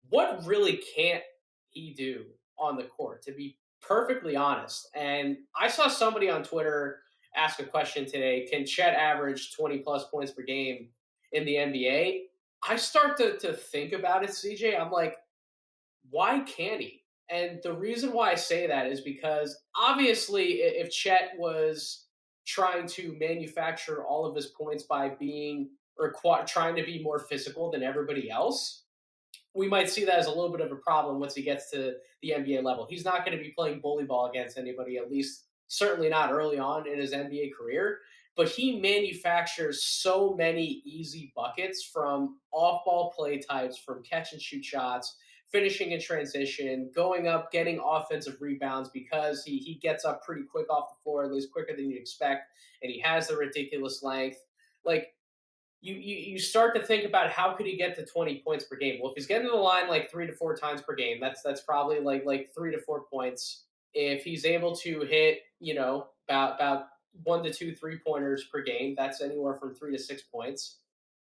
What really can't he do on the court, to be perfectly honest? And I saw somebody on Twitter ask a question today: can Chet average 20 plus points per game in the NBA? I start to think about it, CJ. I'm like, why can't he? And the reason why I say that is because obviously, if Chet was trying to manufacture all of his points by being or trying to be more physical than everybody else, we might see that as a little bit of a problem once he gets to the NBA level. He's not going to be playing bully ball against anybody, at least certainly not early on in his NBA career. But he manufactures so many easy buckets from off-ball play types, from catch and shoot shots, finishing in transition, going up, getting offensive rebounds, because he gets up pretty quick off the floor, at least quicker than you'd expect, and he has the ridiculous length. Like, you start to think about how could he get to 20 points per game. Well, if he's getting to the line like 3 to 4 times per game, that's probably like 3 to 4 points. If he's able to hit, about 1 to 2 3-pointers per game, that's anywhere from 3 to 6 points.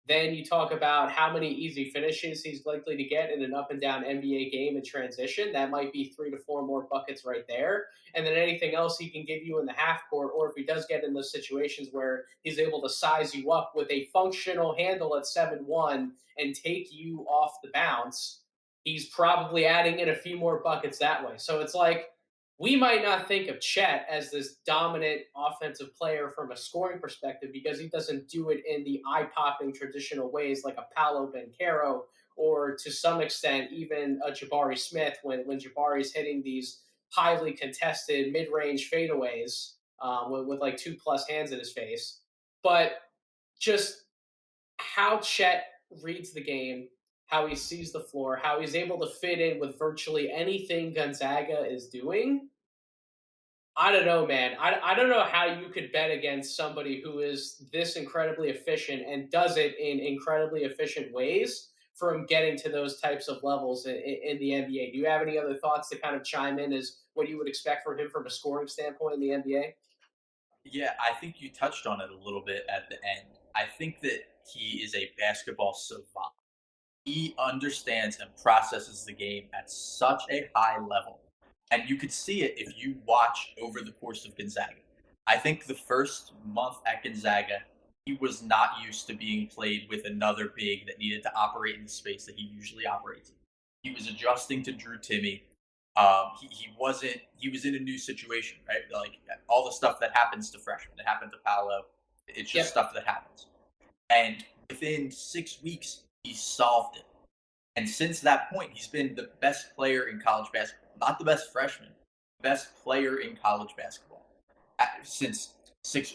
Then you talk about how many easy finishes he's likely to get in an up and down NBA game in transition. That might be 3 to 4 more buckets right there. And then anything else he can give you in the half court, or if he does get in those situations where he's able to size you up with a functional handle at 7-1 and take you off the bounce, he's probably adding in a few more buckets that way. So it's like, we might not think of Chet as this dominant offensive player from a scoring perspective because he doesn't do it in the eye-popping traditional ways like a Paolo Banchero, or to some extent even a Jabari Smith when Jabari's hitting these highly contested mid-range fadeaways with like 2+ hands in his face. But just how Chet reads the game, how he sees the floor, how he's able to fit in with virtually anything Gonzaga is doing. I don't know, man. I don't know how you could bet against somebody who is this incredibly efficient and does it in incredibly efficient ways from getting to those types of levels in the NBA. Do you have any other thoughts to kind of chime in as what you would expect from him from a scoring standpoint in the NBA? Yeah, I think you touched on it a little bit at the end. I think that he is a basketball savant. He understands and processes the game at such a high level. And you could see it if you watch over the course of Gonzaga. I think the first month at Gonzaga, he was not used to being played with another big that needed to operate in the space that he usually operates in. He was adjusting to Drew Timmy. He was in a new situation, right? Like all the stuff that happens to freshmen, that happened to Paolo. It's just stuff that happens. And within 6 weeks, he solved it. And since that point, he's been the best player in college basketball. Not the best freshman, best player in college basketball since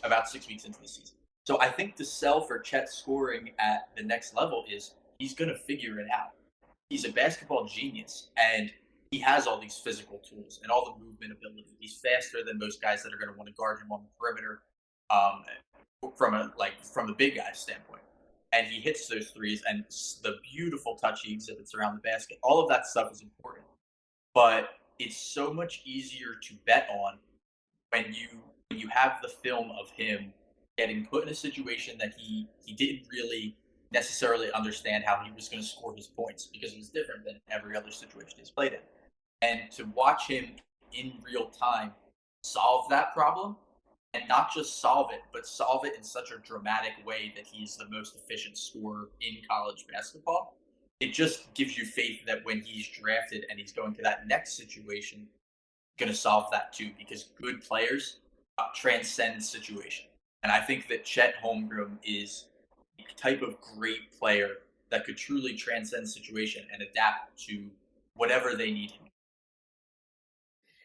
about 6 weeks into the season. So I think the sell for Chet scoring at the next level is he's going to figure it out. He's a basketball genius. And he has all these physical tools and all the movement ability. He's faster than most guys that are going to want to guard him on the perimeter, um, from a big guy standpoint. And he hits those threes and the beautiful touch he exhibits around the basket. All of that stuff is important, but it's so much easier to bet on when you have the film of him getting put in a situation that he didn't really necessarily understand how he was going to score his points because it was different than every other situation he's played in. And to watch him in real time solve that problem, and not just solve it, but solve it in such a dramatic way that he's the most efficient scorer in college basketball, it just gives you faith that when he's drafted and he's going to that next situation, going to solve that too, because good players transcend situation. And I think that Chet Holmgren is the type of great player that could truly transcend situation and adapt to whatever they need him.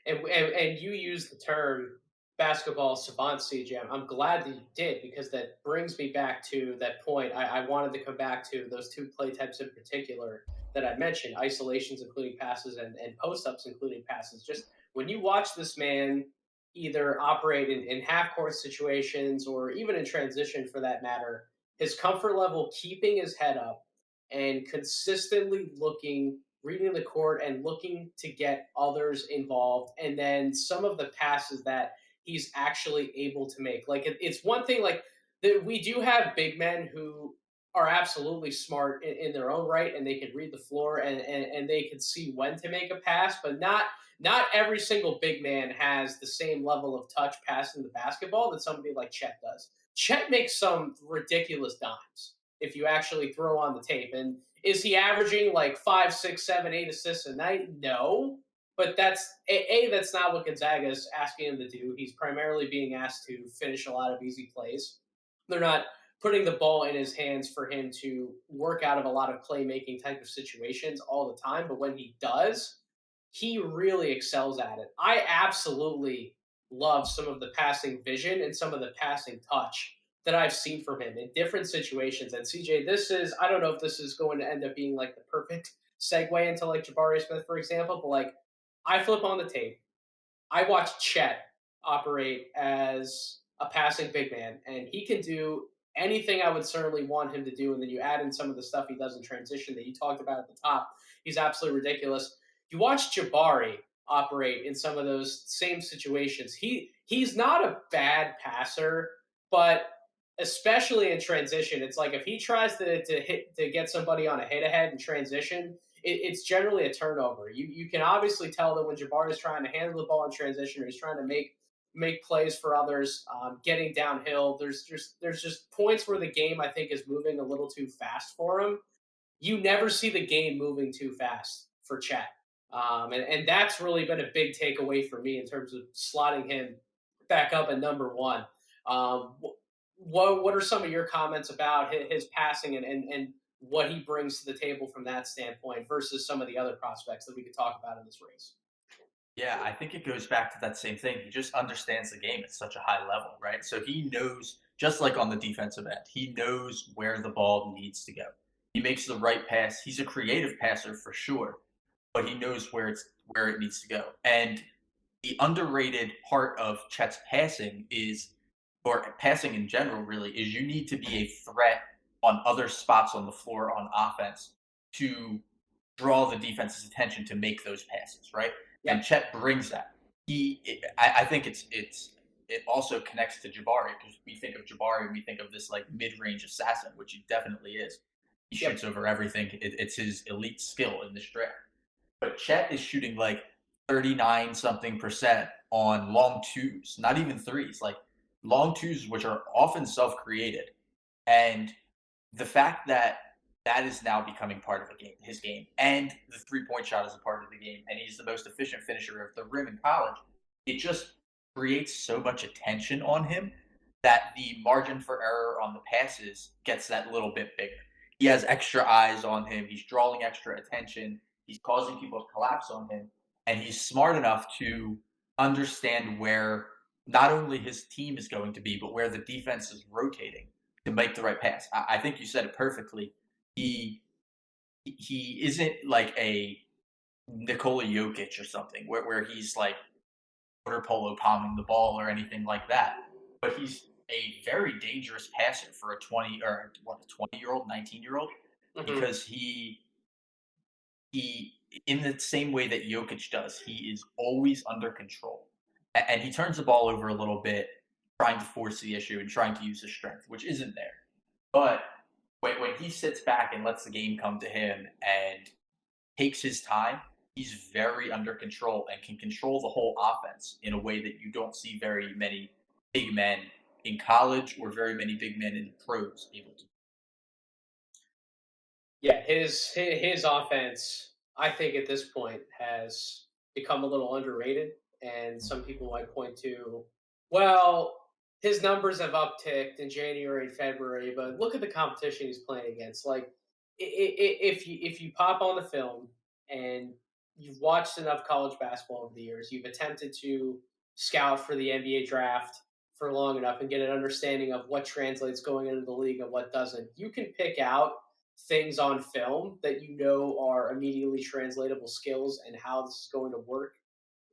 And you use the term basketball savant, CJ. I'm glad that you did because that brings me back to that point. I wanted to come back to those two play types in particular that I mentioned: isolations, including passes, and post ups, including passes. Just when you watch this man either operate in half court situations or even in transition for that matter, his comfort level keeping his head up and consistently looking, reading the court and looking to get others involved, and then some of the passes that he's actually able to make. Like it's one thing like that we do have big men who are absolutely smart in their own right, and they can read the floor and they can see when to make a pass, but not every single big man has the same level of touch passing the basketball that somebody like Chet does. Chet makes some ridiculous dimes if you actually throw on the tape. And is he averaging like 5, 6, 7, 8 assists a night? No. But that's not what Gonzaga is asking him to do. He's primarily being asked to finish a lot of easy plays. They're not putting the ball in his hands for him to work out of a lot of playmaking type of situations all the time. But when he does, he really excels at it. I absolutely love some of the passing vision and some of the passing touch that I've seen from him in different situations. And CJ, I don't know if this is going to end up being like the perfect segue into like Jabari Smith, for example, but like I flip on the tape, I watch Chet operate as a passing big man, and he can do anything I would certainly want him to do. And then you add in some of the stuff he does in transition that you talked about at the top. He's absolutely ridiculous. You watch Jabari operate in some of those same situations. He's not a bad passer, but especially in transition, it's like if he tries to get somebody on a hit ahead in transition, it's generally a turnover. You can obviously tell that when Jabari is trying to handle the ball in transition or he's trying to make plays for others, getting downhill. There's just points where the game I think is moving a little too fast for him. You never see the game moving too fast for Chet. And that's really been a big takeaway for me in terms of slotting him back up at number one. Um, what are some of your comments about his passing and what he brings to the table from that standpoint versus some of the other prospects that we could talk about in this race? Yeah, I think it goes back to that same thing. He just understands the game at such a high level, right? So he knows, just like on the defensive end, he knows where the ball needs to go. He makes the right pass. He's a creative passer for sure, but he knows where it needs to go. And the underrated part of Chet's passing is, or passing in general, really, is you need to be a threat on other spots on the floor on offense to draw the defense's attention to make those passes, right? And Yep. Chet brings that. I think it also connects to Jabari because we think of Jabari and we think of this like mid-range assassin, which he definitely is. He Yep. shoots over everything. It's his elite skill in this draft. But Chet is shooting like 39 something percent on long twos, not even threes, like long twos, which are often self created. And the fact that that is now becoming part of his game, and the 3 point shot is a part of the game, and he's the most efficient finisher of the rim in college, it just creates so much attention on him that the margin for error on the passes gets that little bit bigger. He has extra eyes on him. He's drawing extra attention. He's causing people to collapse on him, and he's smart enough to understand where not only his team is going to be, but where the defense is rotating to make the right pass. I think you said it perfectly. He he isn't like Nikola Jokic or something, where he's like water polo palming the ball or anything like that. But he's a very dangerous passer for a 20 or what a 20-year-old, 19-year-old, Hmm. because he in the same way that Jokic does, he is always under control. And he turns the ball over a little bit, trying to force the issue and trying to use his strength, which isn't there. But when he sits back and lets the game come to him and takes his time, he's very under control and can control the whole offense in a way that you don't see very many big men in college or very many big men in the pros able to. Yeah, his offense, I think at this point has become a little underrated, and some people might point to, well, his numbers have upticked in January and February, but look at the competition he's playing against. Like, if you pop on the film and you've watched enough college basketball over the years, you've attempted to scout for the NBA draft for long enough and get an understanding of what translates going into the league and what doesn't. You can pick out things on film that you know are immediately translatable skills and how this is going to work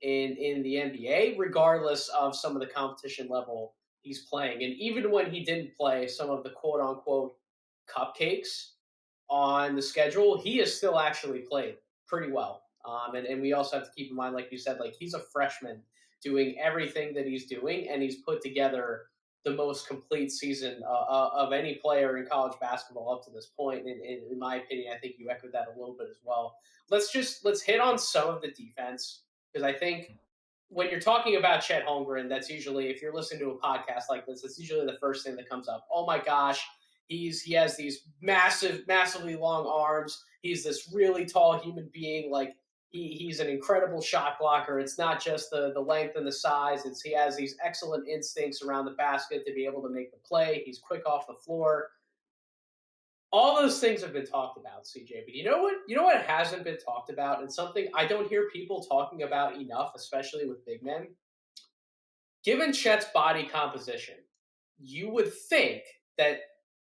in the NBA, regardless of some of the competition level he's playing. And even when he didn't play some of the quote unquote cupcakes on the schedule, he has still actually played pretty well. And we also have to keep in mind, like you said, like he's a freshman doing everything that he's doing, and he's put together the most complete season of any player in college basketball up to this point. And in my opinion, I think you echoed that a little bit as well. Let's hit on some of the defense, because I think when you're talking about Chet Holmgren, that's usually, if you're listening to a podcast like this, it's usually the first thing that comes up. Oh my gosh, he has these massively long arms. He's this really tall human being. Like he's an incredible shot blocker. It's not just the length and the size. He has these excellent instincts around the basket to be able to make the play. He's quick off the floor. All those things have been talked about, CJ. But you know what? You know what hasn't been talked about, and something I don't hear people talking about enough, especially with big men. Given Chet's body composition, you would think that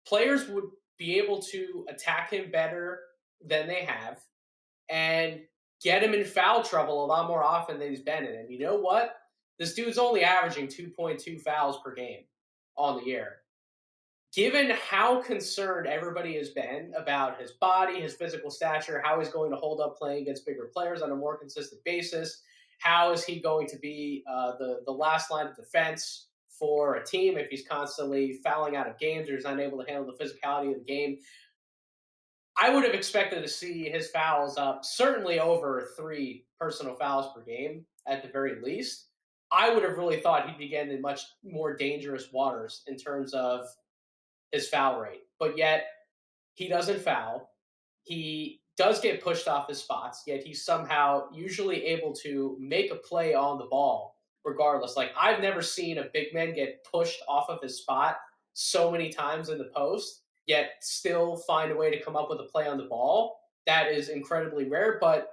players would be able to attack him better than they have and get him in foul trouble a lot more often than he's been in. And you know what? This dude's only averaging 2.2 fouls per game on the year. Given how concerned everybody has been about his body, his physical stature, how he's going to hold up playing against bigger players on a more consistent basis, how is he going to be the last line of defense for a team if he's constantly fouling out of games or he's unable to handle the physicality of the game? I would have expected to see his fouls up certainly over 3 personal fouls per game at the very least. I would have really thought he'd be getting in much more dangerous waters in terms of his foul rate, but yet he doesn't foul. He does get pushed off his spots, yet he's somehow usually able to make a play on the ball regardless. Like I've never seen a big man get pushed off of his spot so many times in the post, yet still find a way to come up with a play on the ball. That is incredibly rare, but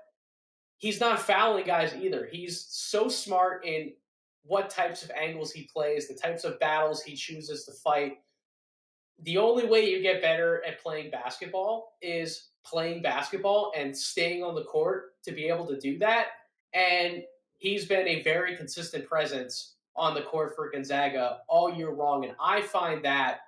he's not fouling guys either. He's so smart in what types of angles he plays, the types of battles he chooses to fight. The only way you get better at playing basketball is playing basketball and staying on the court to be able to do that. And he's been a very consistent presence on the court for Gonzaga all year long. And I find that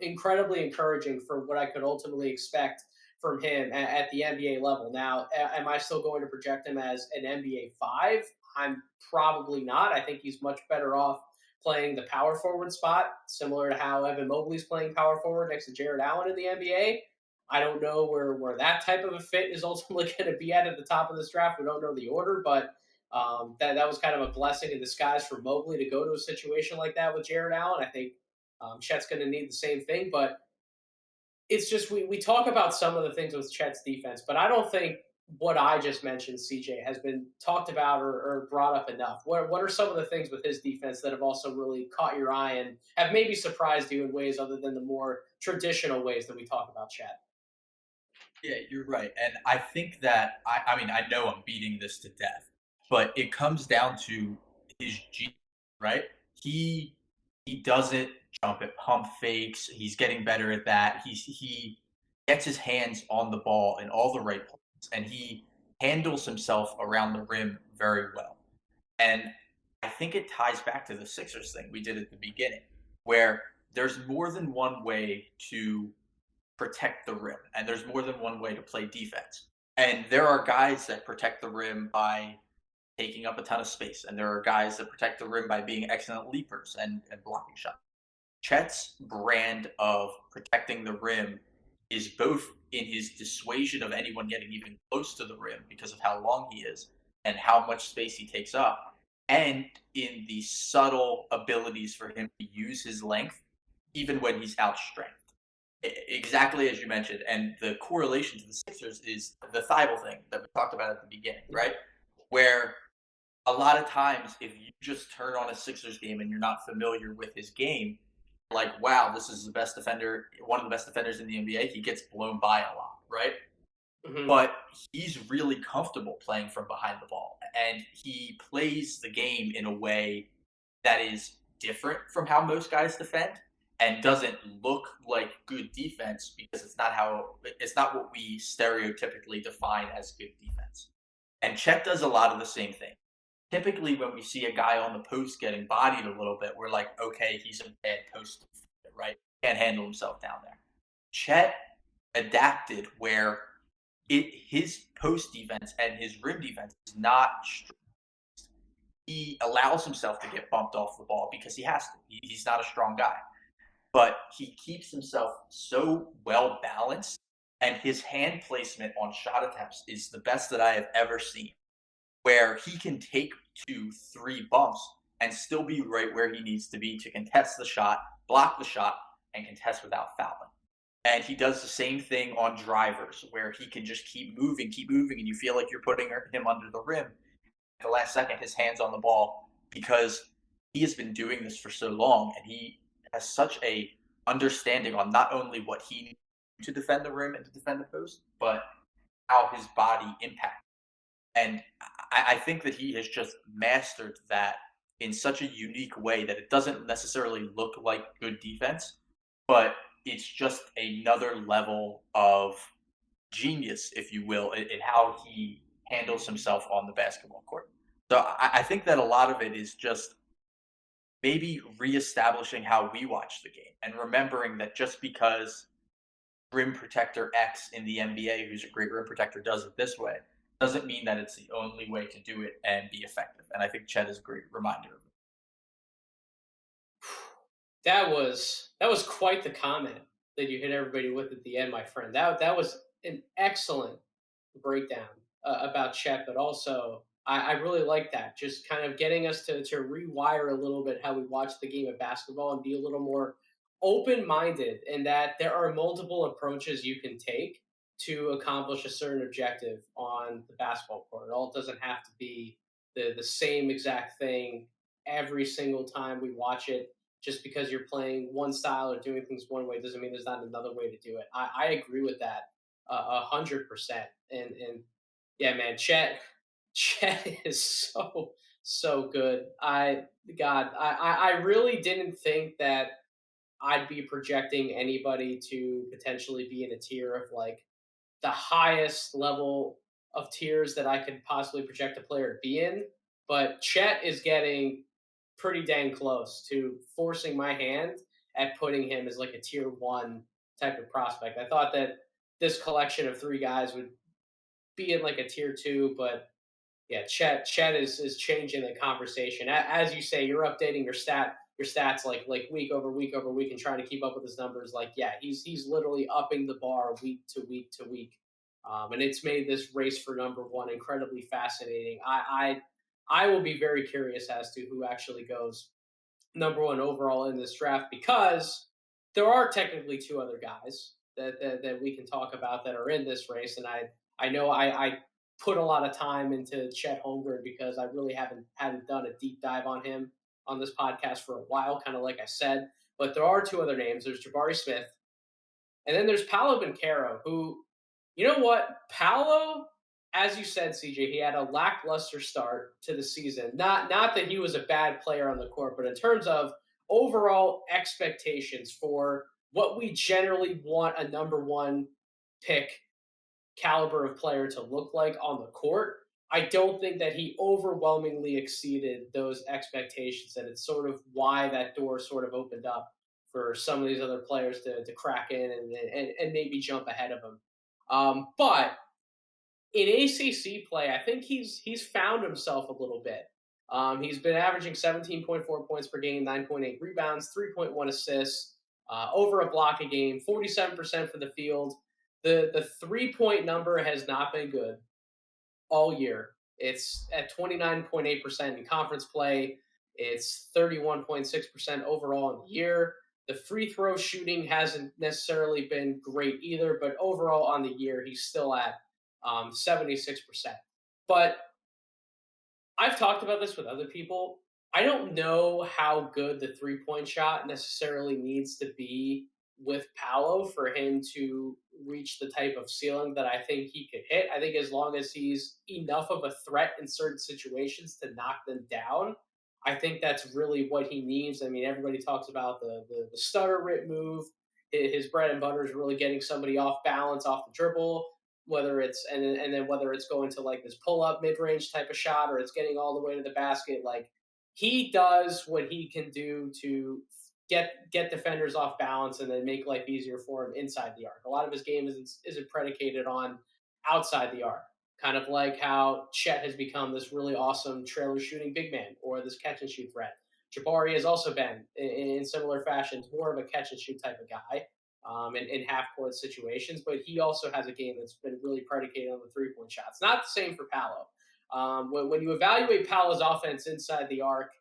incredibly encouraging for what I could ultimately expect from him at the NBA level. Now, am I still going to project him as an NBA five? I'm probably not. I think he's much better off playing the power forward spot, similar to how Evan Mobley's playing power forward next to Jared Allen in the NBA. I don't know where that type of a fit is ultimately going to be at the top of this draft. We don't know the order, but that was kind of a blessing in disguise for Mobley to go to a situation like that with Jared Allen. I think Chet's going to need the same thing, but it's just we talk about some of the things with Chet's defense, but I don't think what I just mentioned, CJ, has been talked about or brought up enough. What are some of the things with his defense that have also really caught your eye and have maybe surprised you in ways other than the more traditional ways that we talk about Chet? Yeah, you're right. And I think that I mean I know I'm beating this to death, but it comes down to his G, right? He he doesn't jump at pump fakes. He's getting better at that. He gets his hands on the ball in all the right places, and he handles himself around the rim very well. And I think it ties back to the Sixers thing we did at the beginning, where there's more than one way to protect the rim, and there's more than one way to play defense. And there are guys that protect the rim by taking up a ton of space, and there are guys that protect the rim by being excellent leapers and blocking shots. Chet's brand of protecting the rim is both in his dissuasion of anyone getting even close to the rim because of how long he is and how much space he takes up, and in the subtle abilities for him to use his length even when he's outstrength. Exactly as you mentioned, and the correlation to the Sixers is the Thibault thing that we talked about at the beginning, right? Where a lot of times, if you just turn on a Sixers game and you're not familiar with his game, like, wow, this is the best defender, one of the best defenders in the NBA. He gets blown by a lot, right? Hmm. But he's really comfortable playing from behind the ball, and he plays the game in a way that is different from how most guys defend and doesn't look like good defense because it's not what we stereotypically define as good defense. And Chet does a lot of the same thing. Typically, when we see a guy on the post getting bodied a little bit, we're like, okay, he's a bad post, right? Can't handle himself down there. Chet adapted where his post defense and his rim defense is not strong. He allows himself to get bumped off the ball because he has to. He's not a strong guy, but he keeps himself so well balanced, and his hand placement on shot attempts is the best that I have ever seen, where he can take 2, 3 bumps and still be right where he needs to be to contest the shot, block the shot, and contest without fouling. And he does the same thing on drivers, where he can just keep moving, and you feel like you're putting him under the rim. At the last second, his hands on the ball, because he has been doing this for so long, and he has such a understanding on not only what he needs to defend the rim and to defend the post, but how his body impacts. And I think that he has just mastered that in such a unique way that it doesn't necessarily look like good defense, but it's just another level of genius, if you will, in how he handles himself on the basketball court. So I think that a lot of it is just maybe reestablishing how we watch the game and remembering that just because rim protector X in the NBA, who's a great rim protector, does it this way, doesn't mean that it's the only way to do it and be effective. And I think Chet is a great reminder of it. That was quite the comment that you hit everybody with at the end, my friend. That was an excellent breakdown about Chet, but also I really like that. Just kind of getting us to rewire a little bit how we watch the game of basketball and be a little more open minded, in that there are multiple approaches you can take to accomplish a certain objective on the basketball court. It all doesn't have to be the same exact thing every single time we watch it. Just because you're playing one style or doing things one way doesn't mean there's not another way to do it. I agree with that 100%. And yeah, man, Chet is so good. I really didn't think that I'd be projecting anybody to potentially be in a tier of like the highest level of tiers that I could possibly project a player to be in. But Chet is getting pretty dang close to forcing my hand at putting him as like a tier one type of prospect. I thought that this collection of three guys would be in like a tier two, but yeah, Chet is changing the conversation. As you say, you're updating your stats like week over week over week and trying to keep up with his numbers. Like, yeah, he's literally upping the bar week to week to week, and it's made this race for number one incredibly fascinating. I will be very curious as to who actually goes number one overall in this draft, because there are technically two other guys that we can talk about that are in this race, and I know I put a lot of time into Chet Holmgren because I really haven't done a deep dive on him on this podcast for a while, kind of like I said. But there are two other names. There's Jabari Smith, and then there's Paolo Banchero, who, you know what, Paolo, as you said, CJ, he had a lackluster start to the season. Not that he was a bad player on the court, but in terms of overall expectations for what we generally want a number one pick caliber of player to look like on the court. I don't think that he overwhelmingly exceeded those expectations, and it's sort of why that door sort of opened up for some of these other players to crack in and maybe jump ahead of him. But in ACC play, I think he's found himself a little bit. He's been averaging 17.4 points per game, 9.8 rebounds, 3.1 assists, over a block a game, 47% for the field. The 3-point number has not been good all year. It's at 29.8% in conference play. It's 31.6% overall in the year. The free throw shooting hasn't necessarily been great either, but overall on the year, he's still at 76%. But I've talked about this with other people. I don't know how good the 3-point shot necessarily needs to be with Paolo for him to reach the type of ceiling that I think he could hit. I think as long as he's enough of a threat in certain situations to knock them down, I think that's really what he needs. I mean, everybody talks about the stutter rip move. His bread and butter is really getting somebody off balance, off the dribble, whether it's and then whether it's going to like this pull up mid range type of shot or it's getting all the way to the basket. Like he does what he can do to get defenders off balance and then make life easier for him inside the arc. A lot of his game isn't predicated on outside the arc. Kind of like how Chet has become this really awesome trailer shooting big man or this catch and shoot threat. Jabari has also been in similar fashions more of a catch and shoot type of guy in half court situations, but he also has a game that's been really predicated on the 3-point shots. Not the same for Paolo. When you evaluate Paolo's offense inside the arc,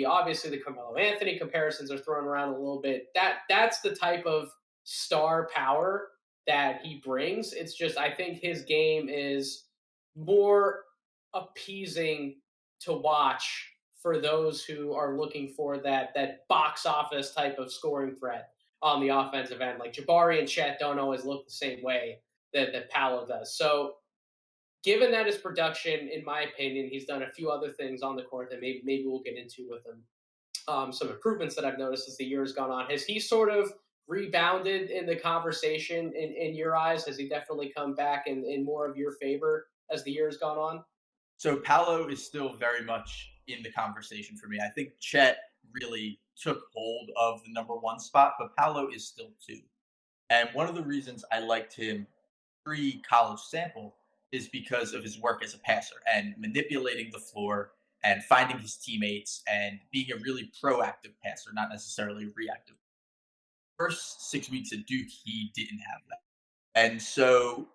obviously the Carmelo Anthony comparisons are thrown around a little bit. That's the type of star power that he brings. It's just I think his game is more appeasing to watch for those who are looking for that box office type of scoring threat on the offensive end. Like Jabari and Chet don't always look the same way that Paolo does. So given that his production, in my opinion, he's done a few other things on the court that maybe we'll get into with him. Some improvements that I've noticed as the year has gone on. Has he sort of rebounded in the conversation in your eyes? Has he definitely come back in more of your favor as the year has gone on? So Paolo is still very much in the conversation for me. I think Chet really took hold of the number one spot, but Paolo is still two. And one of the reasons I liked him pre-college sample is because of his work as a passer and manipulating the floor and finding his teammates and being a really proactive passer, not necessarily reactive. First 6 weeks at Duke, he didn't have that. And so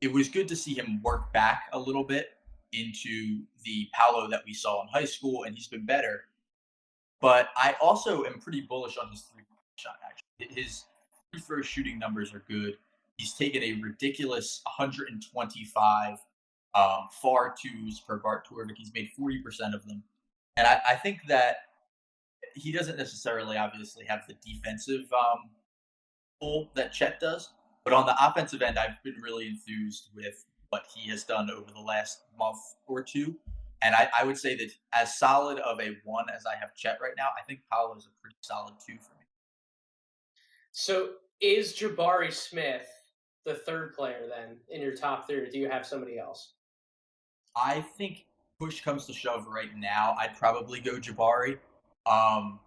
it was good to see him work back a little bit into the Paolo that we saw in high school, and he's been better. But I also am pretty bullish on his three-point shot, actually. His free throw shooting numbers are good. He's taken a ridiculous 125 far twos per Bart Torvik. He's made 40% of them. And I think that he doesn't necessarily obviously have the defensive pull that Chet does. But on the offensive end, I've been really enthused with what he has done over the last month or two. And I would say that as solid of a one as I have Chet right now, I think Paolo is a pretty solid two for me. So is Jabari Smith the third player then in your top three, or do you have somebody else? I think push comes to shove right now, I'd probably go Jabari. Um,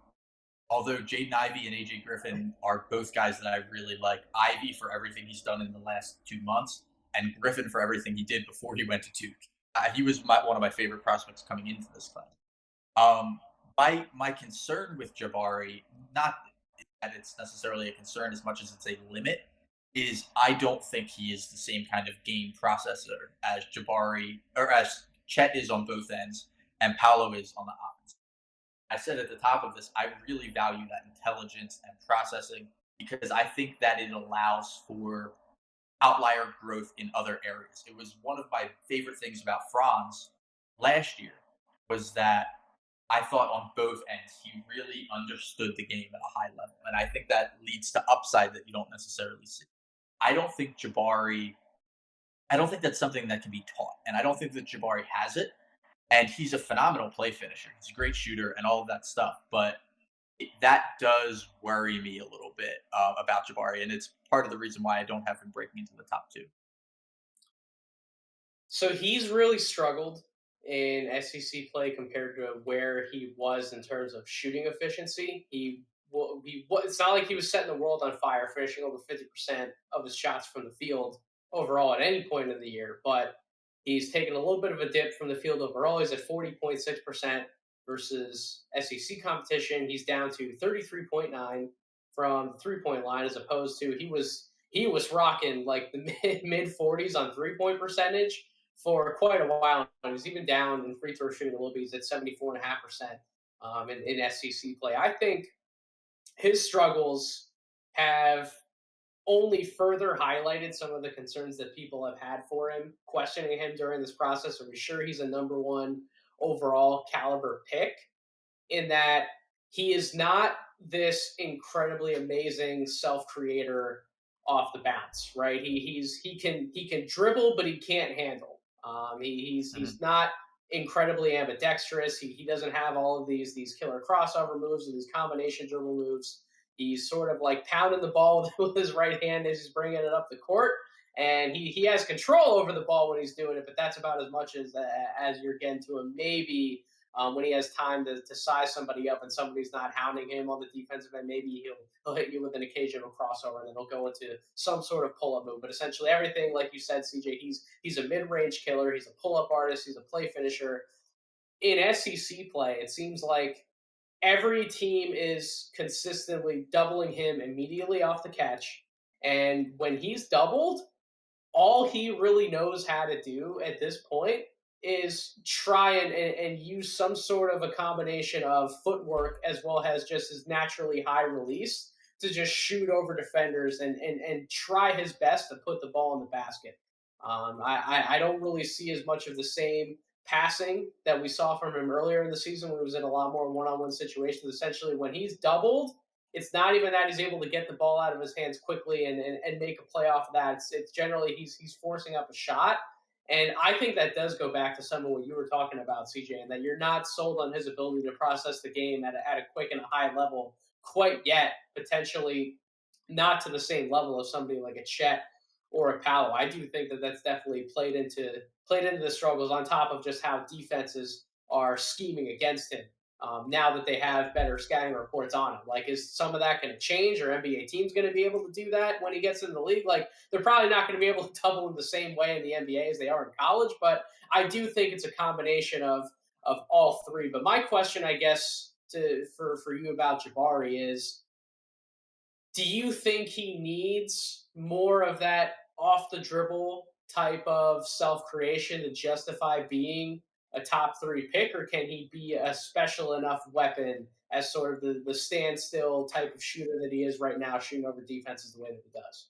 Although Jaden Ivey and AJ Griffin are both guys that I really like. Ivey for everything he's done in the last 2 months, and Griffin for everything he did before he went to Duke. He was one of my favorite prospects coming into this class. Um, my concern with Jabari, not that it's necessarily a concern as much as it's a limit, is I don't think he is the same kind of game processor as Jabari or as Chet is on both ends and Paolo is on the offense. I said at the top of this, I really value that intelligence and processing because I think that it allows for outlier growth in other areas. It was one of my favorite things about Franz last year was that I thought on both ends he really understood the game at a high level, and I think that leads to upside that you don't necessarily see. I don't think Jabari. I don't think that's something that can be taught, and I don't think that Jabari has it. And he's a phenomenal play finisher. He's a great shooter and all of that stuff, but that does worry me a little bit about Jabari, and it's part of the reason why I don't have him breaking into the top two. So he's really struggled in SEC play compared to where he was in terms of shooting efficiency. It's not like he was setting the world on fire, finishing over 50% of his shots from the field overall at any point in the year. But he's taken a little bit of a dip from the field overall. He's at 40.6% versus SEC competition. He's down to 33.9 from the 3 point line, as opposed to he was rocking like the mid 40s on 3 point percentage for quite a while. He was even down in free throw shooting a little bit. He's at 74.5% in SEC play. I think his struggles have only further highlighted some of the concerns that people have had for him, questioning him during this process. Are we sure he's a number one overall caliber pick? In that he is not this incredibly amazing self creator off the bounce, right? He can dribble, but he can't handle. He's Mhm. not incredibly ambidextrous. He doesn't have all of these killer crossover moves and these combination dribble moves. He's sort of like pounding the ball with his right hand as he's bringing it up the court, and he has control over the ball when he's doing it. But that's about as much as you're getting to him. Maybe when he has time to size somebody up and somebody's not hounding him on the defensive end, maybe he'll hit you with an occasional crossover and then he'll go into some sort of pull up move. But essentially everything, like you said, CJ, he's a mid range killer. He's a pull up artist. He's a play finisher. In SEC play, it seems like every team is consistently doubling him immediately off the catch. And when he's doubled, all he really knows how to do at this point is try and use some sort of a combination of footwork as well as just his naturally high release to just shoot over defenders and try his best to put the ball in the basket. I don't really see as much of the same passing that we saw from him earlier in the season when he was in a lot more one-on-one situations. Essentially, when he's doubled, it's not even that he's able to get the ball out of his hands quickly and make a play off of that. It's generally he's forcing up a shot. And I think that does go back to some of what you were talking about, CJ, and that you're not sold on his ability to process the game at a quick and a high level quite yet, potentially not to the same level as somebody like a Chet or a Paolo. I do think that that's definitely played into the struggles on top of just how defenses are scheming against him now that they have better scouting reports on him. Like, is some of that going to change? Or NBA teams going to be able to do that when he gets in the league? Like, they're probably not going to be able to double him the same way in the NBA as they are in college. But I do think it's a combination of all three. But my question, I guess, for you about Jabari is, do you think he needs more of that off the dribble type of self creation to justify being a top three pick, or can he be a special enough weapon as sort of the standstill type of shooter that he is right now, shooting over defenses the way that he does?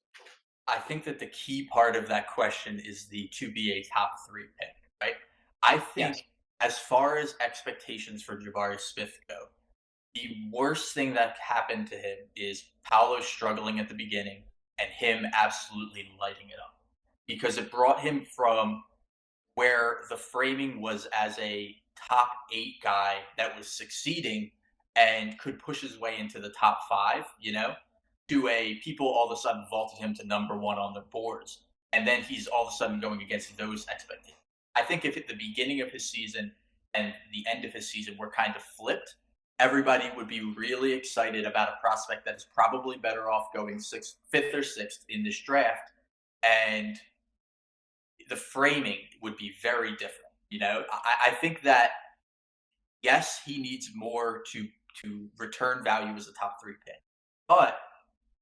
I think that the key part of that question is the to be a top three pick, right? I Yes. think as far as expectations for Jabari Smith go, the worst thing that happened to him is Paolo struggling at the beginning and him absolutely lighting it up because it brought him from where the framing was as a top eight guy that was succeeding and could push his way into the top five, to a people all of a sudden vaulted him to number one on their boards. And then he's all of a sudden going against those expectations. I think if at the beginning of his season and the end of his season were kind of flipped, everybody would be really excited about a prospect that is probably better off going sixth, fifth, or sixth in this draft. And the framing would be very different. I think that yes, he needs more to return value as a top three pick, but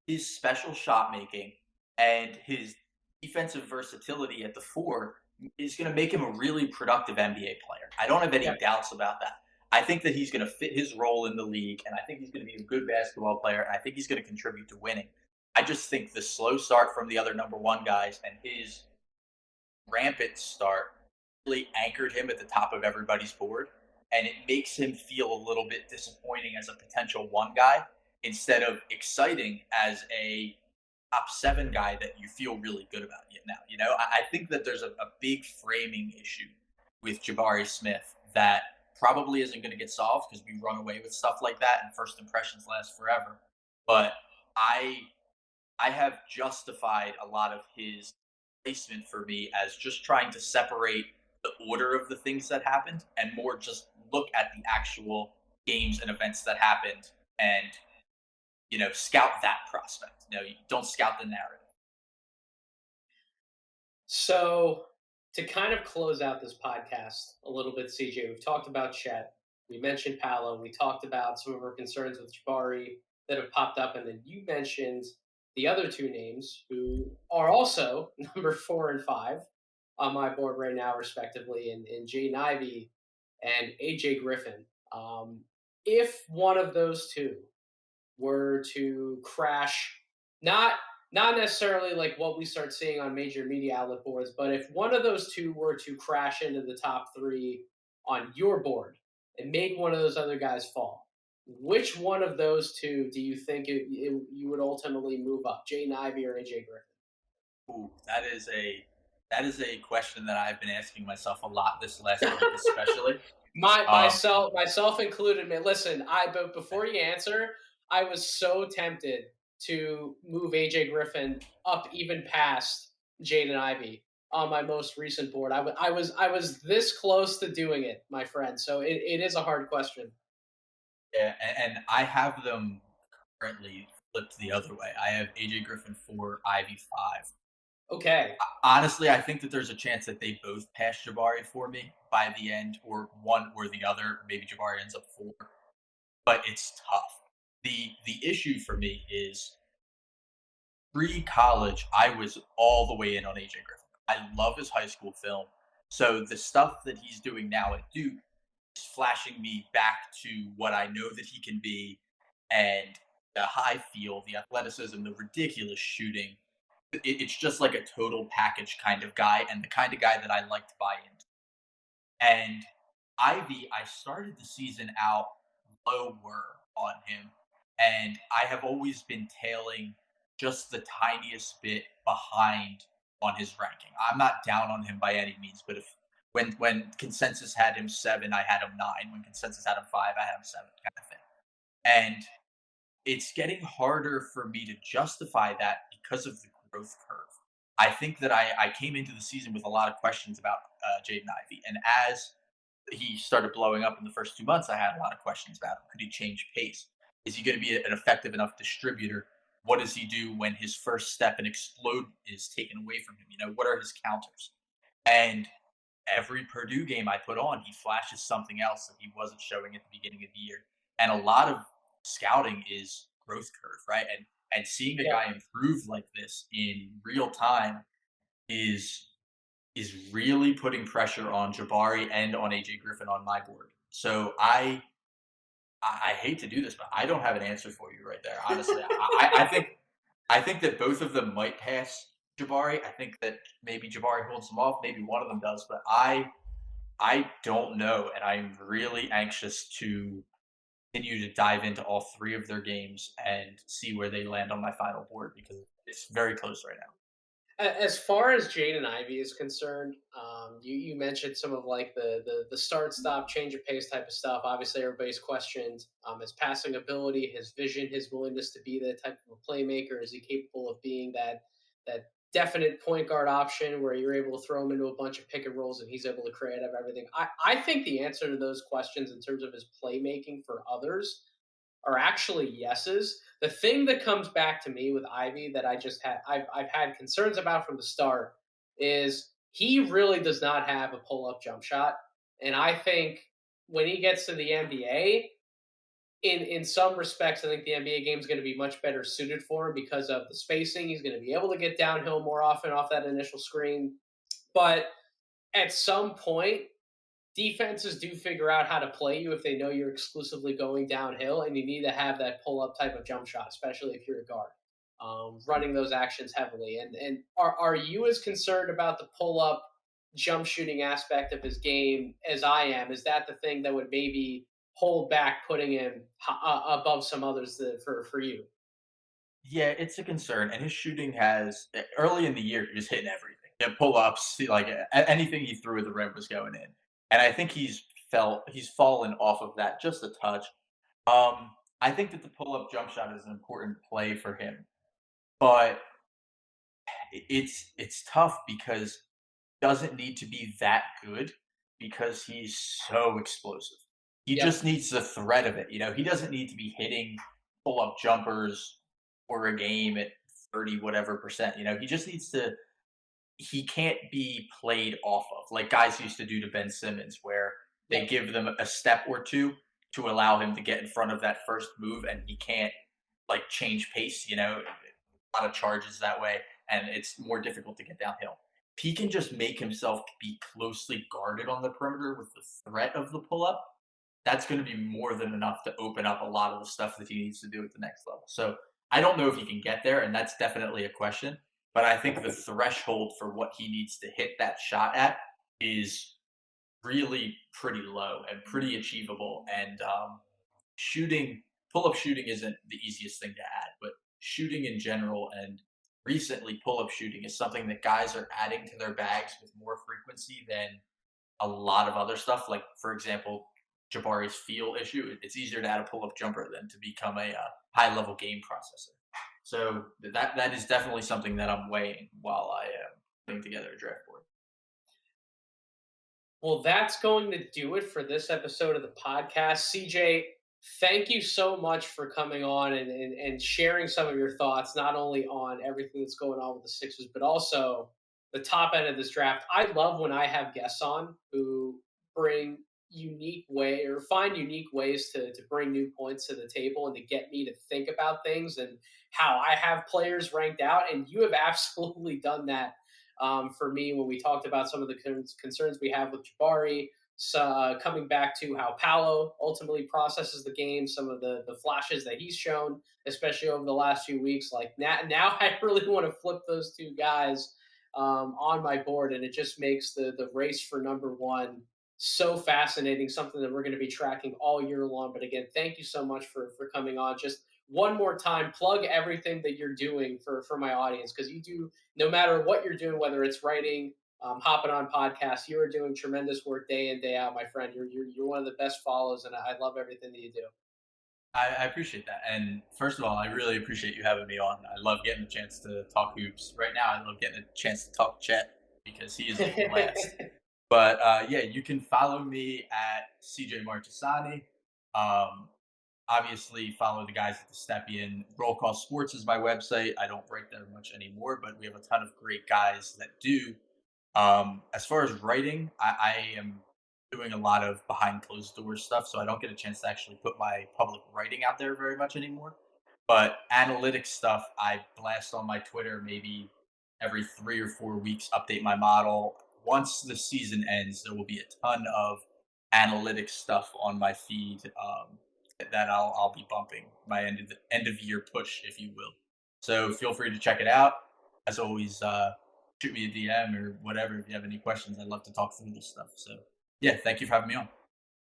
his special shot making and his defensive versatility at the four is going to make him a really productive NBA player. I don't have Yeah. any doubts about that. I think that he's going to fit his role in the league, and I think he's going to be a good basketball player, and I think he's going to contribute to winning. I just think the slow start from the other number one guys and his rampant start really anchored him at the top of everybody's board. And it makes him feel a little bit disappointing as a potential one guy instead of exciting as a top seven guy that you feel really good about now. I think that there's a big framing issue with Jabari Smith that probably isn't going to get solved because we run away with stuff like that and first impressions last forever. But I I have justified a lot of his placement for me as just trying to separate the order of the things that happened and more just look at the actual games and events that happened and scout that prospect. You don't scout the narrative. So, to kind of close out this podcast a little bit, CJ, we've talked about Chet, we mentioned Paolo, we talked about some of our concerns with Jabari that have popped up, and then you mentioned the other two names who are also number 4 and 5 on my board right now, respectively, in Jaden Ivey and AJ Griffin. If one of those two were to crash, not not necessarily like what we start seeing on major media outlet boards, but if one of those two were to crash into the top three on your board and make one of those other guys fall, which one of those two do you think you would ultimately move up, Jaden Ivey or AJ Griffin? Ooh, that is a question that I've been asking myself a lot this last week, especially. My Um, myself included. Man, listen, but before you answer, I was so tempted to move AJ Griffin up even past Jaden Ivey on my most recent board. I was this close to doing it, my friend. So it is a hard question. yeah, and I have them currently flipped the other way. I have AJ Griffin 4, Ivy 5. Okay. Honestly, I think that there's a chance that they both pass Jabari for me by the end, or one or the other. Maybe Jabari ends up 4, but it's tough. The issue for me is pre-college, I was all the way in on AJ Griffin. I love his high school film. So the stuff that he's doing now at Duke is flashing me back to what I know that he can be, and the high feel, the athleticism, the ridiculous shooting. It's just like a total package kind of guy, and the kind of guy that I like to buy into. And Ivy, I started the season out lower on him, and I have always been tailing just the tiniest bit behind on his ranking. I'm not down on him by any means, but if when consensus had him 7, I had him 9. When consensus had him 5, I had him 7, kind of thing. And it's getting harder for me to justify that because of the growth curve. I think that I came into the season with a lot of questions about Jaden Ivey, and as he started blowing up in the first 2 months, I had a lot of questions about him. Could he change pace? Is he going to be an effective enough distributor? What does he do when his first step and explode is taken away from him? What are his counters? And every Purdue game I put on, he flashes something else that he wasn't showing at the beginning of the year. And a lot of scouting is growth curve, right? And seeing a Yeah. guy improve like this in real time is really putting pressure on Jabari and on AJ Griffin on my board. So I hate to do this, but I don't have an answer for you right there. Honestly, I think that both of them might pass Jabari. I think that maybe Jabari holds them off. Maybe one of them does, but I don't know, and I'm really anxious to continue to dive into all three of their games and see where they land on my final board because it's very close right now. As far as Jaden Ivey is concerned, you mentioned some of like the start stop change of pace type of stuff. Obviously, everybody's questioned his passing ability, his vision, his willingness to be that type of a playmaker. Is he capable of being that definite point guard option where you're able to throw him into a bunch of pick and rolls and he's able to create out of everything? I think the answer to those questions in terms of his playmaking for others are actually yeses. The thing that comes back to me with Ivy that I've had concerns about from the start is he really does not have a pull up jump shot, and I think when he gets to the NBA, in some respects, I think the NBA game is going to be much better suited for him because of the spacing. He's going to be able to get downhill more often off that initial screen, but at some point defenses do figure out how to play you if they know you're exclusively going downhill, and you need to have that pull up type of jump shot, especially if you're a guard, running those actions heavily. And are you as concerned about the pull up jump shooting aspect of his game as I am? Is that the thing that would maybe hold back putting him above some others for you? Yeah, it's a concern, and his shooting has early in the year he was hitting everything. Yeah, pull ups, like anything he threw at the rim was going in, and I think he's fallen off of that just a touch. I think that the pull up jump shot is an important play for him, but it's tough because doesn't need to be that good because he's so explosive. He Yep. just needs the threat of it. He doesn't need to be hitting pull up jumpers for a game at 30 whatever percent. He just needs to he can't be played off of like guys used to do to Ben Simmons, where they Yep. give them a step or two to allow him to get in front of that first move, and he can't like change pace. A lot of charges that way, and it's more difficult to get downhill. If he can just make himself be closely guarded on the perimeter with the threat of the pull up, that's going to be more than enough to open up a lot of the stuff that he needs to do at the next level. So I don't know if he can get there, and that's definitely a question. But I think the threshold for what he needs to hit that shot at is really pretty low and pretty achievable. And shooting, pull up shooting isn't the easiest thing to add, but shooting in general and recently pull up shooting is something that guys are adding to their bags with more frequency than a lot of other stuff. Like, for example, Jabari's feel issue. It's easier to add a pull up jumper than to become a high level game processor. So that is definitely something that I'm weighing while I am putting together a draft board. Well, that's going to do it for this episode of the podcast. CJ, thank you so much for coming on and sharing some of your thoughts, not only on everything that's going on with the Sixers, but also the top end of this draft. I love when I have guests on who bring unique way or find unique ways to bring new points to the table and to get me to think about things and how I have players ranked out. And you have absolutely done that for me when we talked about some of the concerns we have with Jabari. So, coming back to how Paolo ultimately processes the game, some of the flashes that he's shown, especially over the last few weeks. Like now I really want to flip those two guys on my board, and it just makes the race for number one so fascinating. Something that we're going to be tracking all year long. But again, thank you so much for coming on. Just one more time, plug everything that you're doing for my audience, because you do, no matter what you're doing, whether it's writing, hopping on podcasts, you are doing tremendous work day in, day out, my friend. You're one of the best follows, and I love everything that you do. I appreciate that. And first of all, I really appreciate you having me on. I love getting a chance to talk hoops. Right now, I love getting a chance to talk Chet because he is a blast. But yeah, you can follow me at CJ Marchesani. Um, Obviously, follow the guys at the Stepien. Roll Call Sports is my website. I don't write there much anymore, but we have a ton of great guys that do. As far as writing, I am doing a lot of behind closed doors stuff, so I don't get a chance to actually put my public writing out there very much anymore. But analytics stuff, I blast on my Twitter maybe every 3 or 4 weeks, update my model. Once the season ends, there will be a ton of analytics stuff on my feed that I'll be bumping my end of year push, if you will. So feel free to check it out. As always, shoot me a DM or whatever if you have any questions. I'd love to talk through this stuff. So yeah, thank you for having me on.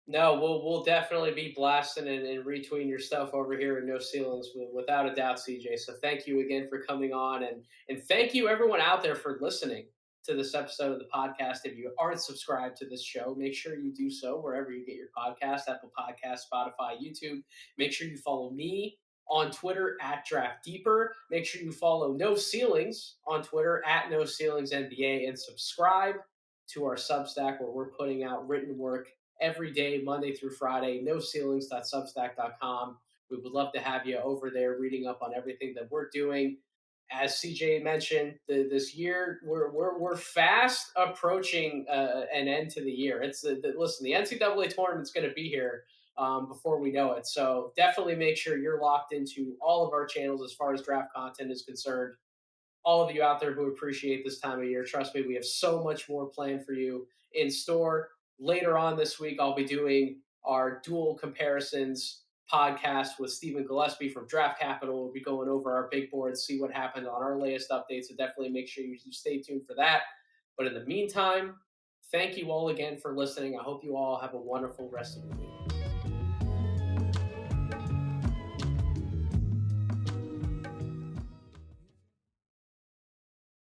No, we'll definitely be blasting and retweeting your stuff over here in No Ceilings, without a doubt, CJ. So thank you again for coming on, and thank you everyone out there for listening to this episode of the podcast. If you aren't subscribed to this show, make sure you do so wherever you get your podcast: Apple Podcast, Spotify, YouTube. Make sure you follow me on Twitter at Draft Deeper. Make sure you follow No Ceilings on Twitter at No Ceilings NBA, and subscribe to our Substack, where we're putting out written work every day, Monday through Friday. NoCeilings.substack.com. We would love to have you over there reading up on everything that we're doing. As CJ mentioned, this year we're fast approaching an end to the year. It's listen, the NCAA tournament's going to be here before we know it. So definitely make sure you're locked into all of our channels as far as draft content is concerned. All of you out there who appreciate this time of year, trust me, we have so much more planned for you in store. Later on this week, I'll be doing our dual comparisons podcast with Stephen Gillespie from Draft Capital. We'll be going over our big board, see what happened on our latest updates. So definitely make sure you stay tuned for that. But in the meantime, thank you all again for listening. I hope you all have a wonderful rest of the week.